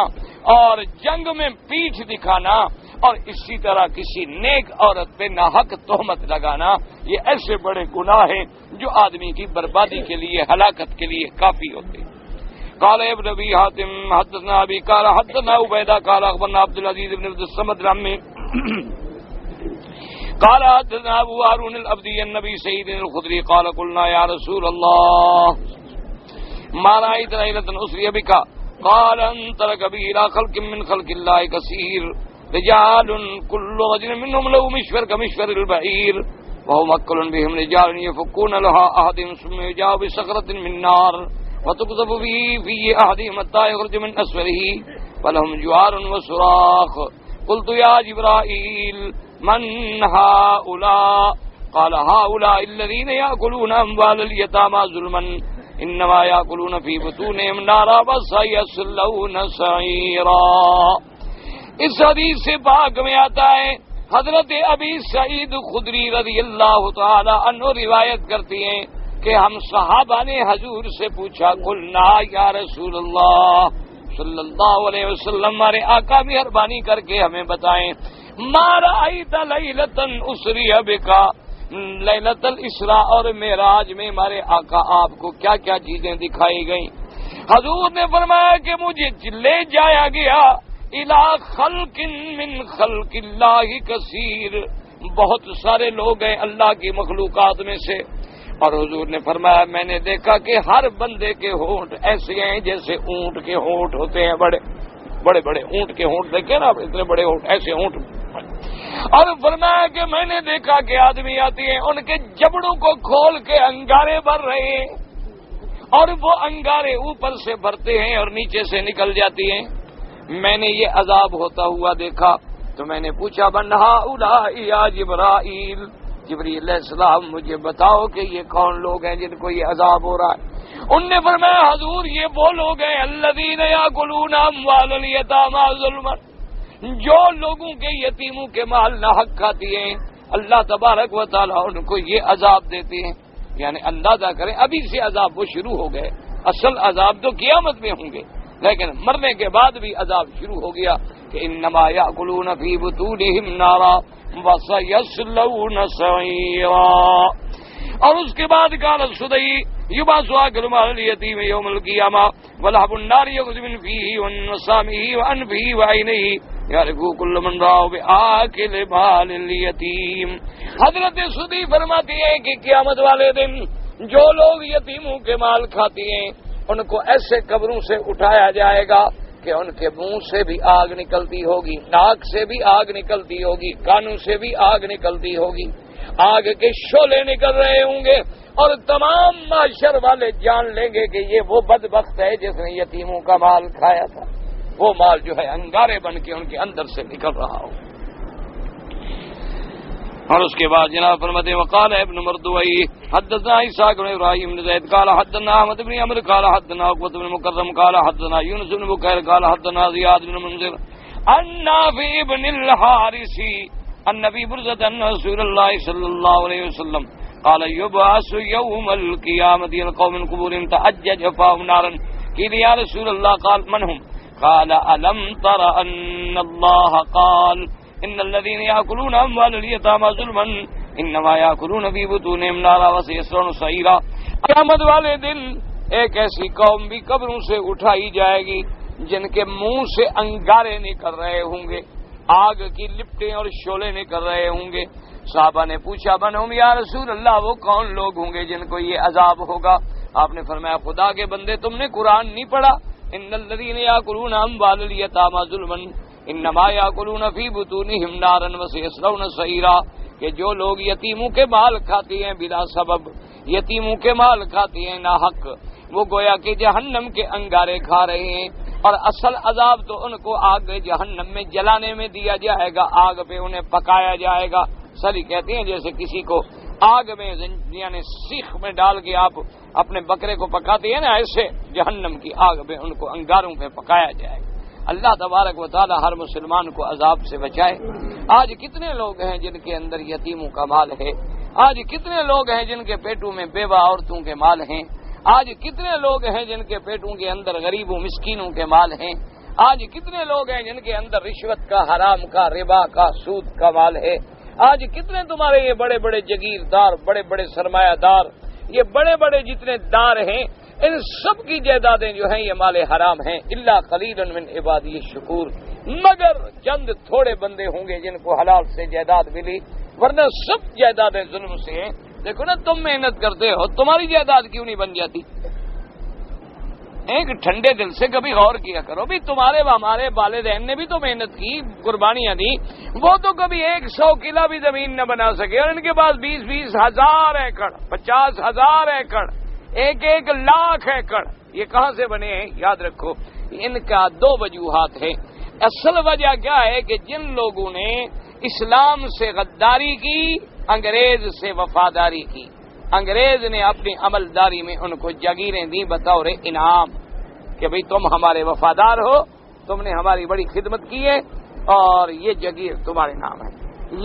اور جنگ میں پیٹھ دکھانا اور اسی طرح کسی نیک عورت پہ ناحق تہمت لگانا، یہ ایسے بڑے گناہ ہیں جو آدمی کی بربادی کے لیے، ہلاکت کے لیے کافی ہوتے ہیں۔ قال ابن ابي حاتم حدثنا ابي قال حدثنا عبيده قال اخبرنا عبد العزيز بن عبد الصمد العمي قال حدثنا ابو هارون الابدي النبي سيد الخدري قال قلنا يا رسول الله ما رايت ليله اسري بك قال انطلق به الى خلق من خلق الله كثير رجال كل رجل منهم له مشفر كمشفر البعير وهو مكل بهم رجال يفكون لها احدهم ثم يجاء بصخرة من نار وتقذف به في احدهم حتى يخرج من اسفله فلهم جوار وصراخ قلت يا جبرائيل من هؤلاء قال هؤلاء الذين يأكلون أموال اليتامى ظلما إنما يأكلون في بطونهم نارا وسيصلون سعيرا۔ اس حدیث سے پاک میں آتا ہے حضرت ابی سعید خدری رضی اللہ تعالی عنہ روایت کرتی ہیں کہ ہم صحابہ نے حضور سے پوچھا قلنا یا رسول اللہ صلی اللہ علیہ وسلم، ہمارے آقا مہربانی کر کے ہمیں بتائیں ما رأیت لیلۃ اسری بک، لیلۃ الاسراء اور معراج میں ہمارے آقا آپ کو کیا کیا چیزیں دکھائی گئیں؟ حضور نے فرمایا کہ مجھے لے جایا گیا الی خلق من خلق اللہ کثیر، بہت سارے لوگ ہیں اللہ کی مخلوقات میں سے، اور حضور نے فرمایا میں نے دیکھا کہ ہر بندے کے ہونٹ ایسے ہیں جیسے اونٹ کے ہونٹ ہوتے ہیں، بڑے بڑے بڑے اونٹ کے ہونٹ دیکھے نا، اتنے بڑے ہونٹ، ایسے اونٹ۔ اور فرمایا کہ میں نے دیکھا کہ آدمی آتے ہیں ان کے جبڑوں کو کھول کے انگارے بھر رہے ہیں اور وہ انگارے اوپر سے بھرتے ہیں اور نیچے سے نکل جاتی ہیں۔ میں نے یہ عذاب ہوتا ہوا دیکھا تو میں نے پوچھا من ہؤلاء یا جبرائیل، جبریل علیہ السلام مجھے بتاؤ کہ یہ کون لوگ ہیں جن کو یہ عذاب ہو رہا ہے؟ ان نے فرمایا حضور یہ وہ لوگ ہیں الذین یاکلون اموال الیتامی ظلما، جو لوگوں کے یتیموں کے مال ناحق کھاتی ہیں، اللہ تبارک و تعالیٰ ان کو یہ عذاب دیتے ہیں۔ یعنی اندازہ کریں ابھی سے عذاب وہ شروع ہو گئے، اصل عذاب تو قیامت میں ہوں گے لیکن مرنے کے بعد بھی عذاب شروع ہو گیا کہ انما یاکلون فی بطونہم نارا وسیصلون سعیرا۔ اور اس کے بعد قال السدی یبعث آکل مال الیتیم یوم القیامہ ولحب النار یغز من فیہ وانسامہ وانفہ وعینہ یعرفہ کل من راہ بآکل مال الیتیم۔ حضرت سدی فرماتی ہے کہ قیامت والے دن جو لوگ یتیموں کے مال کھاتی ہیں ان کو ایسے قبروں سے اٹھایا جائے گا کہ ان کے منہ سے بھی آگ نکلتی ہوگی، ناک سے بھی آگ نکلتی ہوگی، کانوں سے بھی آگ نکلتی ہوگی، آگ کے شعلے نکل رہے ہوں گے اور تمام معاشر والے جان لیں گے کہ یہ وہ بدبخت ہے جس نے یتیموں کا مال کھایا تھا، وہ مال جو ہے انگارے بن کے ان کے اندر سے نکل رہا ہو۔ اور اس کے بعد جناب فرماتے ہیں وقال ابن مردوئی حدثنا اسحاق بن ابراہیم بن زید قال حدثنا احمد بن عمرو قال حدثنا عقبہ بن مکرم قال حدثنا یونس بن بکیر قال حدثنا زیاد بن منذر عن نافع بن الحارث النبي برزة أن رسول الله صلى الله عليه وسلم قال يبعث يوم القيامة القوم من قبورهم تأجج فاهم نارا قيل يا رسول الله قال من هم قال ألم تر أن الله قال إن الذين يأكلون أموال اليتامى ظلما إنما يأكلون في بطونهم نارا وسيصلون سعيرا. قیامت والے دن ایک ایسی قوم بھی قبروں سے اٹھائی جائے گی جن کے منہ سے انگارے نکل رہے ہوں گے، آگ کی لپٹیں اور شعلے نکل رہے ہوں گے. صحابہ نے پوچھا منہم یا رسول اللہ، وہ کون لوگ ہوں گے جن کو یہ عذاب ہوگا؟ آپ نے فرمایا خدا کے بندے تم نے قرآن نہیں پڑھا؟ ان الذین یاکلون اموال الیتامی ظلما انما یاکلون فی بطونہم نارا وسیصلون سعیرا، کہ جو لوگ یتیموں کے مال کھاتے ہیں بلا سبب، یتیموں کے مال کھاتے ہیں ناحق، وہ گویا کہ جہنم کے انگارے کھا رہے ہیں، اور اصل عذاب تو ان کو آگ جہنم میں جلانے میں دیا جائے گا، آگ پہ انہیں پکایا جائے گا. سلی کہتے ہیں جیسے کسی کو آگ میں یعنی سیخ میں ڈال کے آپ اپنے بکرے کو پکاتے ہیں نا، ایسے جہنم کی آگ میں ان کو انگاروں پہ پکایا جائے گا. اللہ تبارک و تعالی ہر مسلمان کو عذاب سے بچائے. آج کتنے لوگ ہیں جن کے اندر یتیموں کا مال ہے؟ آج کتنے لوگ ہیں جن کے پیٹوں میں بیوہ عورتوں کے مال ہیں؟ آج کتنے لوگ ہیں جن کے پیٹوں کے اندر غریبوں مسکینوں کے مال ہیں؟ آج کتنے لوگ ہیں جن کے اندر رشوت کا، حرام کا، ربا کا، سود کا مال ہے؟ آج کتنے تمہارے یہ بڑے بڑے جگیردار، بڑے بڑے سرمایہ دار، یہ بڑے بڑے جتنے دار ہیں، ان سب کی جائیدادیں جو ہیں یہ مال حرام ہیں. الا قلیلا من عبادی الشکور، مگر چند تھوڑے بندے ہوں گے جن کو حلال سے جائیداد ملی، ورنہ سب جائیدادیں ظلم سے ہیں. دیکھو نا، تم محنت کرتے ہو، تمہاری جائیداد کیوں نہیں بن جاتی؟ ایک ٹھنڈے دل سے کبھی غور کیا کرو بھی، تمہارے ہمارے والدین نے بھی تو محنت کی، قربانیاں دی، وہ تو کبھی 100 کلا بھی زمین نہ بنا سکے، اور ان کے پاس 20 ہزار ایکڑ، 50 ہزار ایکڑ، 1 لاکھ ایکڑ، یہ کہاں سے بنے ہیں؟ یاد رکھو ان کا 2 وجوہات ہیں. اصل وجہ کیا ہے کہ جن لوگوں نے اسلام سے غداری کی، انگریز سے وفاداری کی، انگریز نے اپنی عملداری میں ان کو جگیریں دی بطور انعام کہ بھئی تم ہمارے وفادار ہو، تم نے ہماری بڑی خدمت کی ہے اور یہ جگیر تمہارے نام ہے.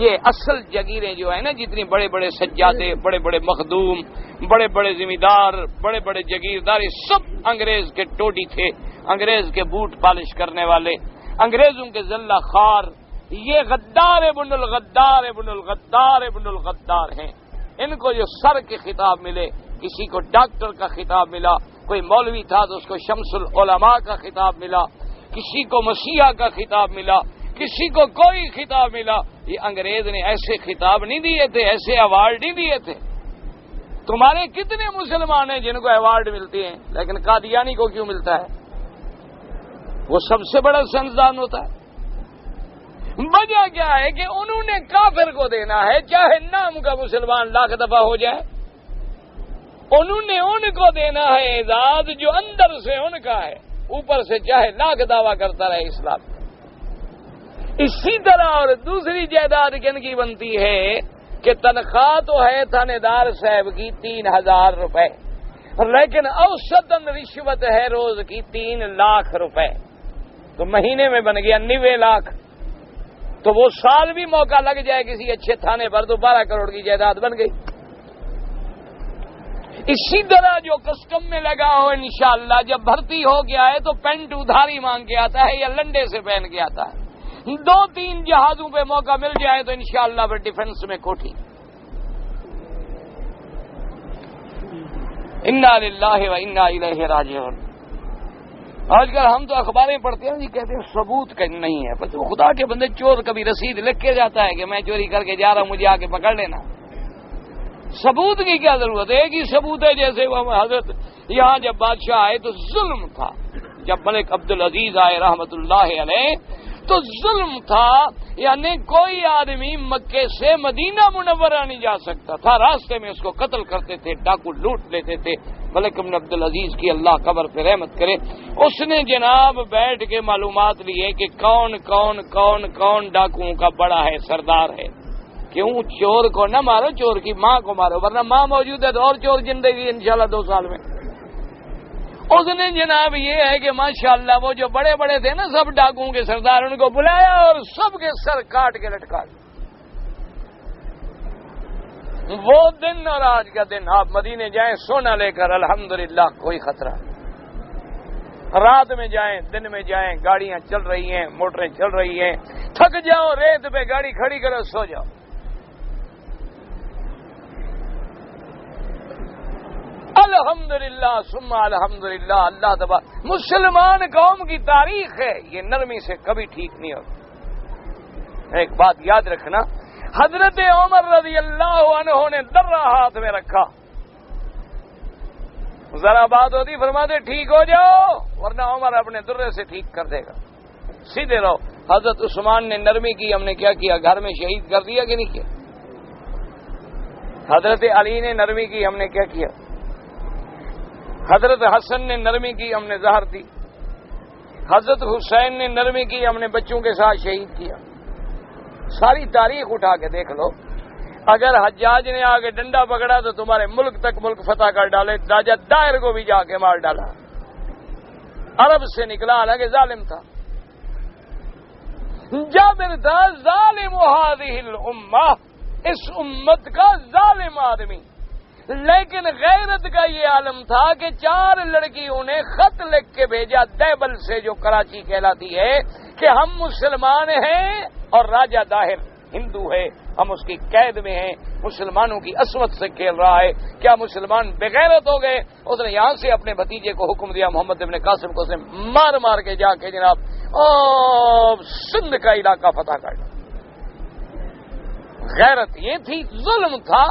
یہ اصل جگیریں جو ہے نا، جتنی بڑے بڑے سجادے، بڑے بڑے مخدوم، بڑے بڑے ذمہ دار، بڑے بڑے جگیردار، یہ سب انگریز کے ٹوٹی تھے، انگریز کے بوٹ پالش کرنے والے، انگریزوں کے ذلہ خوار. یہ غدار ابن الغدار ابن الغدار ابن الغدار ہیں. ان کو جو سر کے خطاب ملے، کسی کو ڈاکٹر کا خطاب ملا، کوئی مولوی تھا تو اس کو شمس العلماء کا خطاب ملا، کسی کو مسیحا کا خطاب ملا، کسی کو کوئی خطاب ملا. یہ انگریز نے ایسے خطاب نہیں دیے تھے، ایسے ایوارڈ نہیں دیے تھے. تمہارے کتنے مسلمان ہیں جن کو ایوارڈ ملتے ہیں، لیکن قادیانی کو کیوں ملتا ہے؟ وہ سب سے بڑا سائنسدان ہوتا ہے. وجہ کیا ہے کہ انہوں نے کافر کو دینا ہے، چاہے نام کا مسلمان لاکھ دفعہ ہو جائے. انہوں نے ان کو دینا ہے اعزاز جو اندر سے ان کا ہے، اوپر سے چاہے لاکھ دعویٰ کرتا رہے اسلام. اسی طرح اور دوسری جائیداد کن کی بنتی ہے کہ تنخواہ تو ہے تھانے دار صاحب کی 3000 روپے، لیکن اوسطاً رشوت ہے روز کی 3 لاکھ روپے، تو مہینے میں بن گیا 90 لاکھ. تو وہ سال بھی موقع لگ جائے کسی اچھے تھانے پر تو 12 کروڑ کی جائیداد بن گئی. اسی طرح جو کسٹم میں لگا ہو انشاءاللہ جب بھرتی ہو گیا ہے تو پینٹ ادھاری مانگ کے آتا ہے یا لنڈے سے پہن کے آتا ہے. 2-3 جہازوں پہ موقع مل جائے تو انشاءاللہ پھر ڈیفنس میں کوٹھی. انا للہ و انا الیہ راجعون. آج کل ہم تو اخباریں پڑھتے ہیں جی، کہتے ہیں ثبوت کا نہیں ہے، پر تو خدا کے بندے چور کبھی رسید لکھ کے جاتا ہے کہ میں چوری کر کے جا رہا ہوں، مجھے آ کے پکڑ لینا. ثبوت کی کیا ضرورت ہے؟ ایک ہی ثبوت ہے. جیسے وہ حضرت یہاں جب بادشاہ آئے تو ظلم تھا، جب ملک عبدالعزیز آئے رحمت اللہ علیہ تو ظلم تھا، یعنی کوئی آدمی مکے سے مدینہ منورہ نہیں جا سکتا تھا، راستے میں اس کو قتل کرتے تھے، ڈاکو لوٹ لیتے تھے. ملک ابن عبدالعزیز کی اللہ قبر پہ رحمت کرے، اس نے جناب بیٹھ کے معلومات لیے کہ کون کون کون کون ڈاکوؤں کا بڑا ہے، سردار ہے، کیوں؟ چور کو نہ مارو، چور کی ماں کو مارو، ورنہ ماں موجود ہے تو اور چور زندگی انشاءاللہ 2 سال میں۔ اس نے جناب یہ ہے کہ ماشاءاللہ وہ جو بڑے بڑے تھے نا سب ڈاکوؤں کے سردار، ان کو بلایا اور سب کے سر کاٹ کے لٹکا دیا۔ وہ دن اور آج کا دن، آپ مدینے جائیں سونا لے کر الحمدللہ کوئی خطرہ نہیں، رات میں جائیں دن میں جائیں، گاڑیاں چل رہی ہیں، موٹریں چل رہی ہیں، تھک جاؤ ریت پہ گاڑی کھڑی کرو سو جاؤ۔ الحمدللہ ثم الحمدللہ، اللہ تبارک۔ مسلمان قوم کی تاریخ ہے یہ نرمی سے کبھی ٹھیک نہیں ہوتی۔ ایک بات یاد رکھنا، حضرت عمر رضی اللہ عنہ نے درہ ہاتھ میں رکھا، ذرا بات ہوتی فرماتے ٹھیک ہو جاؤ، ورنہ عمر اپنے درے سے ٹھیک کر دے گا، سیدھے رہو۔ حضرت عثمان نے نرمی کی، ہم نے کیا کیا؟ گھر میں شہید کر دیا کہ نہیں کیا؟ حضرت علی نے نرمی کی، ہم نے کیا کیا؟ حضرت حسن نے نرمی کی، ہم نے زہر دی۔ حضرت حسین نے نرمی کی، ہم نے بچوں کے ساتھ شہید کیا۔ ساری تاریخ اٹھا کے دیکھ لو، اگر حجاج نے آگے ڈنڈا پکڑا تو تمہارے ملک تک ملک فتح کر ڈالے، راجہ دائر کو بھی جا کے مار ڈالا، عرب سے نکلا، حالانکہ ظالم تھا، جابر تھا ظالم هذه الامہ، اس امت کا ظالم آدمی، لیکن غیرت کا یہ عالم تھا کہ 4 لڑکیوں نے خط لکھ کے بھیجا دیبل سے، جو کراچی کہلاتی ہے، کہ ہم مسلمان ہیں اور راجہ داہر ہندو ہے، ہم اس کی قید میں ہیں، مسلمانوں کی عصمت سے کھیل رہا ہے، کیا مسلمان بغیرت ہو گئے؟ اس نے یہاں سے اپنے بھتیجے کو حکم دیا محمد ابن قاسم کو، سے مار مار کے جا کے جناب سندھ کا علاقہ فتح کر دیا۔ غیرت یہ تھی، ظلم تھا،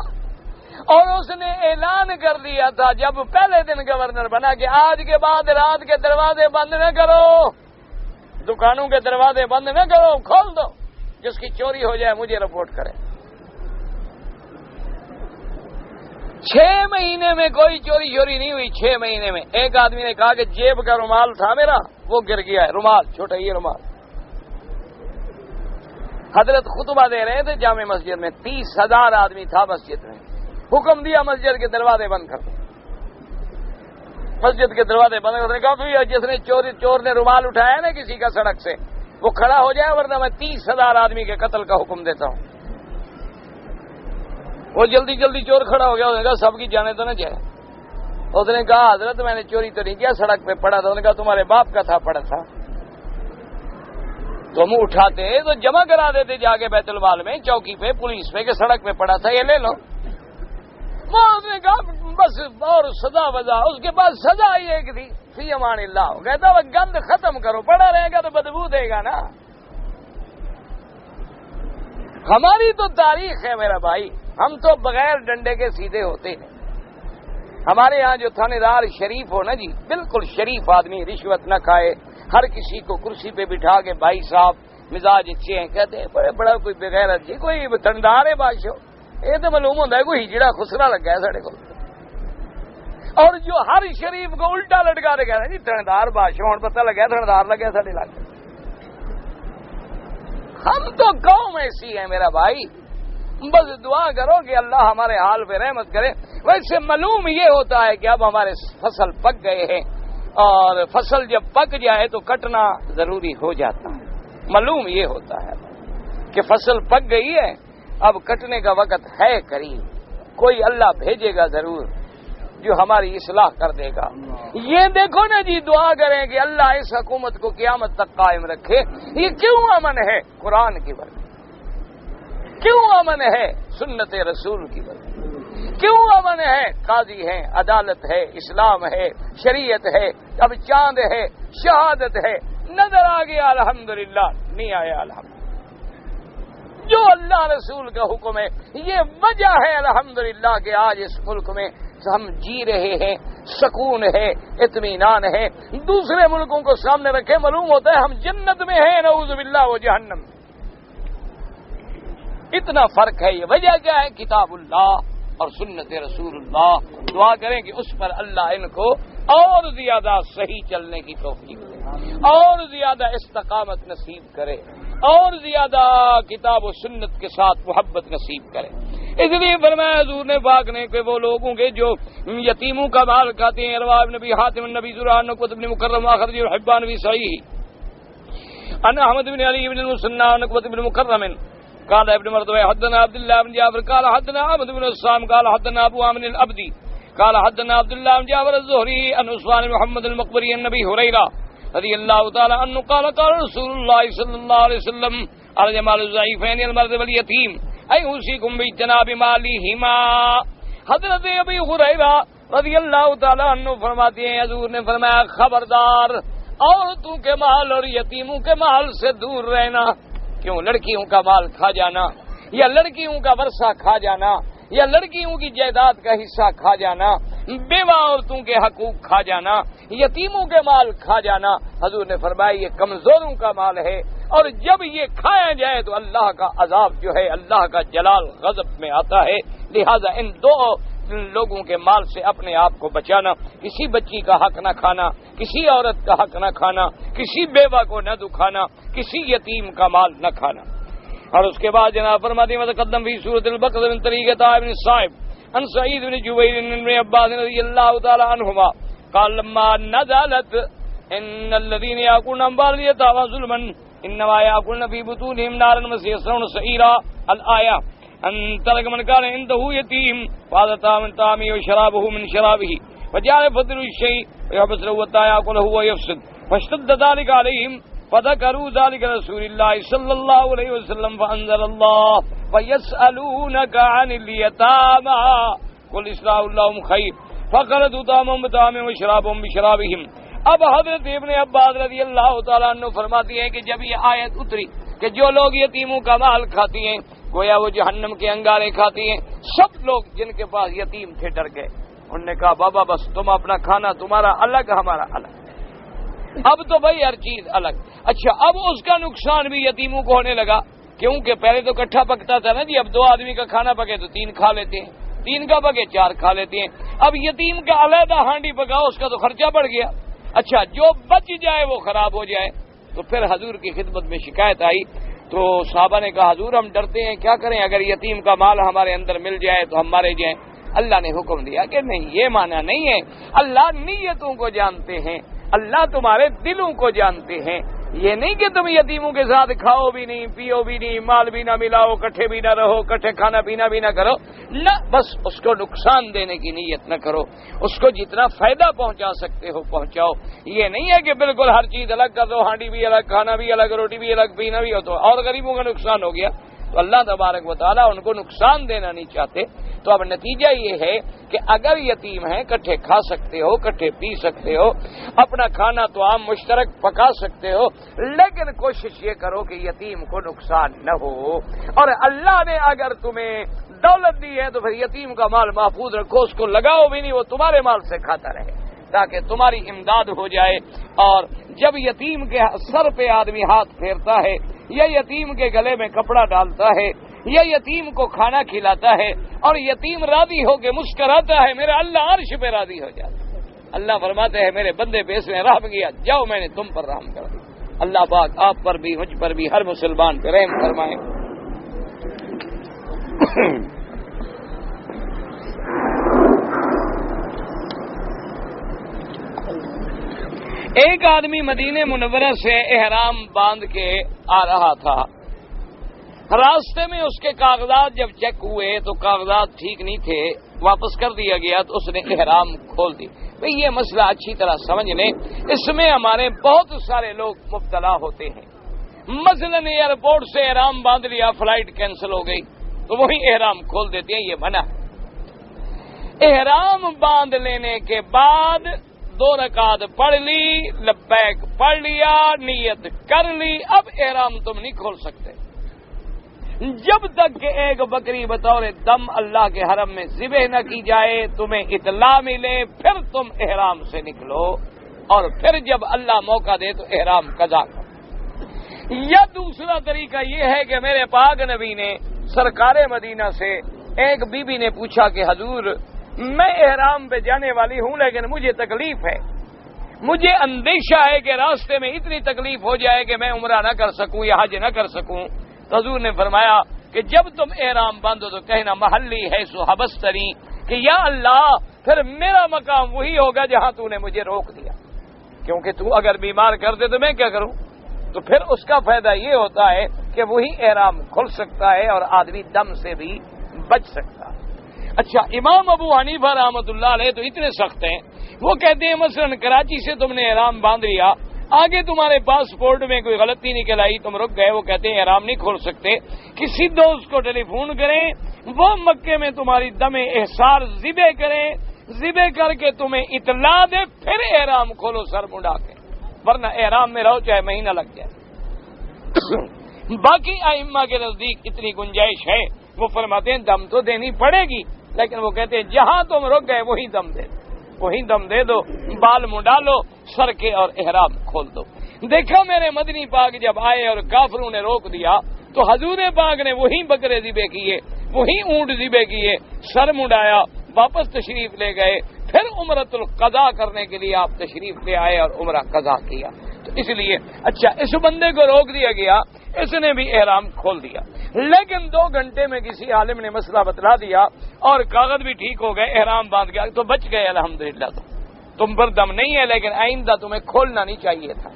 اور اس نے اعلان کر دیا تھا جب پہلے دن گورنر بنا کہ آج کے بعد رات کے دروازے بند نہ کرو، دکانوں کے دروازے بند نہ کرو، کھول دو، جس کی چوری ہو جائے مجھے رپورٹ کرے۔ 6 مہینے میں کوئی چوری نہیں ہوئی۔ 6 مہینے میں ایک آدمی نے کہا کہ جیب کا رومال تھا میرا، وہ گر گیا ہے، رومال چھوٹا یہ رومال۔ حضرت خطبہ دے رہے تھے جامع مسجد میں، 30,000 آدمی تھا مسجد میں، حکم دیا مسجد کے دروازے بند کر دو، مسجد کے دروازے بند کر دو۔ جس نے چور نے رومال اٹھایا نا کسی کا سڑک سے، وہ کھڑا ہو جائے، ورنہ میں 30,000 آدمی کے قتل کا حکم دیتا ہوں۔ وہ جلدی جلدی چور کھڑا ہو گیا، اس نے کہا سب کی جانے تو نہ جائے۔ اس نے کہا حضرت میں نے چوری تو نہیں کیا، سڑک پہ پڑا تھا۔ اس نے کہا تمہارے باپ کا تھا، پڑا تھا، تم اٹھاتے تو جمع کرا دیتے جا کے بیت المال میں، چوکی پہ، پولیس پہ، کہ سڑک پہ پڑا تھا یہ لے لو۔ اس نے کہا بس اور سزا وزا، اس کے بعد سزا ہی ایک تھی، فی امان اللہ، کہتا وہ گند ختم کرو، پڑا رہے گا تو بدبو دے گا نا۔ ہماری تو تاریخ ہے میرا بھائی، ہم تو بغیر ڈنڈے کے سیدھے ہوتے ہیں۔ ہمارے ہاں جو تھانے دار شریف ہو نا جی، بالکل شریف آدمی، رشوت نہ کھائے، ہر کسی کو کرسی پہ بٹھا کے بھائی صاحب مزاج اچھے ہیں، کہتے ہیں بڑا کوئی بغیرت جی، کوئی تھندار ہے بادشاہ، یہ تو معلوم ہوتا ہے کوئی ہجڑا خسرا لگا ہے ساڑے کو۔ اور جو ہر شریف کو الٹا لٹکا دے گا جی تھندار بادشاہ، ہوں پتہ لگا تھندار لگا ساڑے علاقے۔ ہم تو قوم ایسی ہے میرا بھائی، بس دعا کرو کہ اللہ ہمارے حال پہ رحمت کرے۔ ویسے معلوم یہ ہوتا ہے کہ اب ہمارے فصل پک گئے ہیں، اور فصل جب پک جائے تو کٹنا ضروری ہو جاتا ہے۔ معلوم یہ ہوتا ہے کہ فصل پک گئی ہے، اب کٹنے کا وقت ہے قریب، کوئی اللہ بھیجے گا ضرور جو ہماری اصلاح کر دے گا۔ یہ دیکھو نا جی، دعا کریں کہ اللہ اس حکومت کو قیامت تک قائم رکھے۔ یہ کیوں امن ہے؟ قرآن کی وجہ۔ کیوں امن ہے؟ سنت رسول کی وجہ۔ کیوں امن ہے؟ قاضی ہے، عدالت ہے، اسلام ہے، شریعت ہے، اب چاند ہے، شہادت ہے، نظر آ گیا الحمدللہ، نہیں آیا الحمدللہ، جو اللہ رسول کا حکم ہے۔ یہ وجہ ہے الحمدللہ کہ آج اس ملک میں ہم جی رہے ہیں، سکون ہے، اطمینان ہے۔ دوسرے ملکوں کو سامنے رکھے معلوم ہوتا ہے ہم جنت میں ہیں، نعوذ باللہ و جہنم۔ اتنا فرق ہے۔ یہ وجہ کیا ہے؟ کتاب اللہ اور سنت رسول اللہ۔ دعا کریں کہ اس پر اللہ ان کو اور زیادہ صحیح چلنے کی توفیق دے، اور زیادہ استقامت نصیب کرے، اور زیادہ کتاب و سنت کے ساتھ محبت نصیب کرے. اس لیے فرمایا حضور نے پاک نے کہ وہ لوگوں کے جو یتیموں کا مال کھاتے ہیں. رواه ابن ابي حاتم النبي زرعان نقوت ابن مکرم اخرج الحبان في صحيح ان احمد بن علي بن المثنى نقوت ابن مکرم قال ابن مردويه حدثنا عبد الله بن جعفر قال حدثنا احمد بن الصام قال حدثنا ابو عامر الابدي قال حدثنا عبد الله بن جعفر الزهري ان عثمان بن محمد المقبري النبي هريره رضي الله تعالى عنه قال قال رسول الله صلى الله عليه وسلم ارجى مال الضعيفين المرض واليتيم اي اوصيكم باجتناب مالهما. حضرت ابی ہریرہ رضی اللہ تعالی عنہ فرماتے ہیں حضور نے فرمایا خبردار عورتوں کے مال اور یتیموں کے مال سے دور رہنا. کیوں؟ لڑکیوں کا مال کھا جانا یا لڑکیوں کا ورثہ کھا جانا یا لڑکیوں کی جائیداد کا حصہ کھا جانا، بیوہ عورتوں کے حقوق کھا جانا، یتیموں کے مال کھا جانا. حضور نے فرمایا یہ کمزوروں کا مال ہے، اور جب یہ کھایا جائے تو اللہ کا عذاب جو ہے، اللہ کا جلال غضب میں آتا ہے. لہذا ان دو لوگوں کے مال سے اپنے آپ کو بچانا. کسی بچی کا حق نہ کھانا، کسی عورت کا حق نہ کھانا، کسی بیوہ کو نہ دکھانا، کسی یتیم کا مال نہ کھانا. اور اس کے بعد جناب فرماتے ہیں متقدم فی سورۃ البقرہ من طریق طاء بن صائب عن سعید بن جبیر بن ابن عباس رضی اللہ تعالی عنہما قال لما نزلت ان الذين يأكلون اموال اليتامى ظلما انما يأكلون في بطونهم نارا وسيصلون سعيرا الآية ان ترك من كان عنده يتيم فهذا من طعامه وشرابه من شرابه وجعل فضل الشيء ويحبس له حتى يأكله ويفسد فاشتد ذلك عليهم فذكروا ذلك رسول الله صلى الله عليه وسلم فأنزل الله ويسألونك عن اليتامى قل إصلاح لهم خير فقرضوا طعامهم بطعامهم وشرابهم بشرابهم. اب حضرت ابن عباس رضی اللہ تعالیٰ عنہ فرماتی ہیں کہ جب یہ آیت اتری کہ جو لوگ یتیموں کا مال کھاتی ہیں گویا وہ جہنم کے انگارے کھاتی ہیں. سب لوگ جن کے پاس یتیم تھے ڈر گئے. انہوں نے کہا بابا بس تم اپنا کھانا تمہارا الگ ہمارا الگ. اب تو بھائی ہر چیز الگ. اچھا اب اس کا نقصان بھی یتیموں کو ہونے لگا کیونکہ پہلے تو اکٹھا پکتا تھا نا جی. اب 2 آدمی کا کھانا پکے تو 3 کھا لیتے ہیں، 3 کا پکے 4 کھا لیتے ہیں. اب یتیم کا علیحدہ ہانڈی پکاؤ اس کا تو خرچہ بڑھ گیا. اچھا جو بچ جائے وہ خراب ہو جائے. تو پھر حضور کی خدمت میں شکایت آئی تو صحابہ نے کہا حضور ہم ڈرتے ہیں کیا کریں، اگر یتیم کا مال ہمارے اندر مل جائے تو ہم مارے جائیں. اللہ نے حکم دیا کہ نہیں، یہ معنی نہیں ہے. اللہ نیتوں کو جانتے ہیں، اللہ تمہارے دلوں کو جانتے ہیں. یہ نہیں کہ تم یتیموں کے ساتھ کھاؤ بھی نہیں، پیو بھی نہیں، مال بھی نہ ملاؤ، کٹھے بھی نہ رہو، کٹھے کھانا پینا بھی نہ کرو. نہ، بس اس کو نقصان دینے کی نیت نہ کرو. اس کو جتنا فائدہ پہنچا سکتے ہو پہنچاؤ. یہ نہیں ہے کہ بالکل ہر چیز الگ کر دو، ہانڈی بھی الگ، کھانا بھی الگ، روٹی بھی الگ، پینا بھی ہو تو اور غریبوں کا نقصان ہو گیا. تو اللہ تبارک و تعالیٰ ان کو نقصان دینا نہیں چاہتے. تو اب نتیجہ یہ ہے کہ اگر یتیم ہیں کٹھے کھا سکتے ہو، کٹھے پی سکتے ہو، اپنا کھانا تو عام مشترک پکا سکتے ہو، لیکن کوشش یہ کرو کہ یتیم کو نقصان نہ ہو. اور اللہ نے اگر تمہیں دولت دی ہے تو پھر یتیم کا مال محفوظ رکھو، اس کو لگاؤ بھی نہیں، وہ تمہارے مال سے کھاتا رہے تاکہ تمہاری امداد ہو جائے. اور جب یتیم کے سر پہ آدمی ہاتھ پھیرتا ہے یا یتیم کے گلے میں کپڑا ڈالتا ہے یا یتیم کو کھانا کھلاتا ہے اور یتیم راضی ہو کے مسکراتا ہے، میرا اللہ عرش پہ راضی ہو جاتا ہے. اللہ فرماتے ہیں میرے بندے پہ اس نے رحم کیا، جاؤ میں نے تم پر رحم کر دیا. اللہ پاک آپ پر بھی، مجھ پر بھی، ہر مسلمان پہ رحم فرمائے. ایک آدمی مدینہ منورہ سے احرام باندھ کے آ رہا تھا. راستے میں اس کے کاغذات جب چیک ہوئے تو کاغذات ٹھیک نہیں تھے، واپس کر دیا گیا تو اس نے احرام کھول دی. بھئی یہ مسئلہ اچھی طرح سمجھ لیں، اس میں ہمارے بہت سارے لوگ مبتلا ہوتے ہیں. مثلا ایئرپورٹ سے احرام باندھ لیا، فلائٹ کینسل ہو گئی تو وہی احرام کھول دیتے ہیں، یہ منع. احرام باندھ لینے کے بعد 2 رکعت پڑھ لی، لبیک پڑھ لیا، نیت کر لی، اب احرام تم نہیں کھول سکتے جب تک کہ ایک بکری بطور دم اللہ کے حرم میں ذبح نہ کی جائے، تمہیں اطلاع ملے، پھر تم احرام سے نکلو اور پھر جب اللہ موقع دے تو احرام قضا کرو. یا دوسرا طریقہ یہ ہے کہ میرے پاک نبی نے سرکار مدینہ سے ایک بی بی نے پوچھا کہ حضور میں احرام پہ جانے والی ہوں لیکن مجھے تکلیف ہے، مجھے اندیشہ ہے کہ راستے میں اتنی تکلیف ہو جائے کہ میں عمرہ نہ کر سکوں یا حج نہ کر سکوں. تو حضور نے فرمایا کہ جب تم احرام باندھو تو کہنا محلی ہے سو حبستنی، کہ یا اللہ پھر میرا مقام وہی ہوگا جہاں تو نے مجھے روک دیا، کیونکہ تو اگر بیمار کر دے تو میں کیا کروں. تو پھر اس کا فائدہ یہ ہوتا ہے کہ وہی احرام کھل سکتا ہے اور آدمی دم سے بھی بچ سکتا ہے. اچھا، امام ابو حنیفہ رحمۃ اللہ علیہ تو اتنے سخت ہیں، وہ کہتے ہیں مثلا کراچی سے تم نے احرام باندھ لیا، آگے تمہارے پاسپورٹ میں کوئی غلطی نکل آئی، تم رک گئے، وہ کہتے ہیں احرام نہیں کھول سکتے. کسی دوست کو ٹیلی فون کریں، وہ مکے میں تمہاری دم احسار ذبح کریں، ذبح کر کے تمہیں اطلاع دے، پھر احرام کھولو سر منڈا کے، ورنہ احرام میں رہو چاہے مہینہ لگ جائے. باقی ائمہ کے نزدیک اتنی گنجائش ہے، وہ فرماتے ہیں دم تو دینی پڑے گی، لیکن وہ کہتے ہیں جہاں تم رک گئے وہی دم دے دو، وہی دم دے دو، بال منڈا لو سر کے اور احرام کھول دو. دیکھا میرے مدنی پاک جب آئے اور کافروں نے روک دیا تو حضور پاک نے وہی بکرے ذبح کیے، وہی اونٹ ذبح کیے، سر منڈایا، واپس تشریف لے گئے. پھر عمرۃ القضاء کرنے کے لیے آپ تشریف لے آئے اور عمرہ قضا کیا. تو اس لیے اچھا اس بندے کو روک دیا گیا، اس نے بھی احرام کھول دیا، لیکن 2 گھنٹے میں کسی عالم نے مسئلہ بتلا دیا اور کاغذ بھی ٹھیک ہو گئے، احرام باندھ گیا تو بچ گئے الحمدللہ. تم پر دم نہیں ہے، لیکن آئندہ تمہیں کھولنا نہیں چاہیے تھا.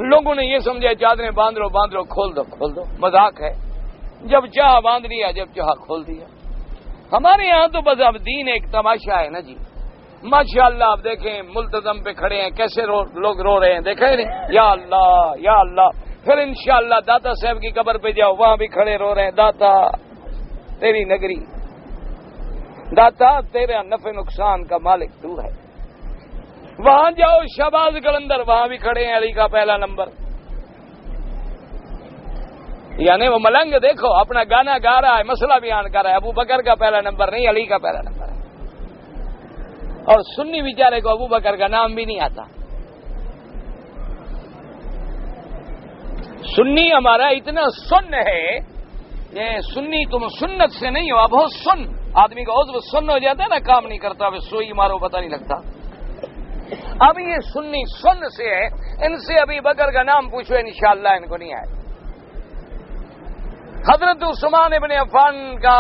لوگوں نے یہ سمجھا چادریں باندھ لو، کھول دو، مذاق ہے. جب چاہا باندھ لیا، جب چاہا کھول دیا. ہمارے یہاں تو بس اب دین ایک تماشا ہے نا جی. ماشاءاللہ آپ دیکھیں ملتزم پہ کھڑے ہیں، کیسے لوگ رو رہے ہیں، دیکھیں نہیں، یا اللہ یا اللہ. پھر انشاءاللہ داتا صاحب کی قبر پہ جاؤ، وہاں بھی کھڑے رو رہے ہیں، داتا تیری نگری، داتا تیرا نفع نقصان کا مالک تو ہے. وہاں جاؤ شہباز قلندر، وہاں بھی کھڑے ہیں، علی کا پہلا نمبر. یعنی وہ ملنگ دیکھو اپنا گانا گا رہا ہے، مسئلہ بیان کر رہا ہے، ابو بکر کا پہلا نمبر نہیں، علی کا پہلا نمبر ہے. اور سنی بیچارے کو ابو بکر کا نام بھی نہیں آتا. سنی ہمارا اتنا سن ہے، یہ سنی تم سنت سے نہیں ہو، اب ہو سن. آدمی کا عضو سن ہو جاتا ہے نا، کام نہیں کرتا، اب سوئی مارو پتہ نہیں لگتا. اب یہ سنی سن سے ہے، ان سے ابھی بکر کا نام پوچھو انشاءاللہ ان کو نہیں آئے. حضرت عثمان ابن عفان کا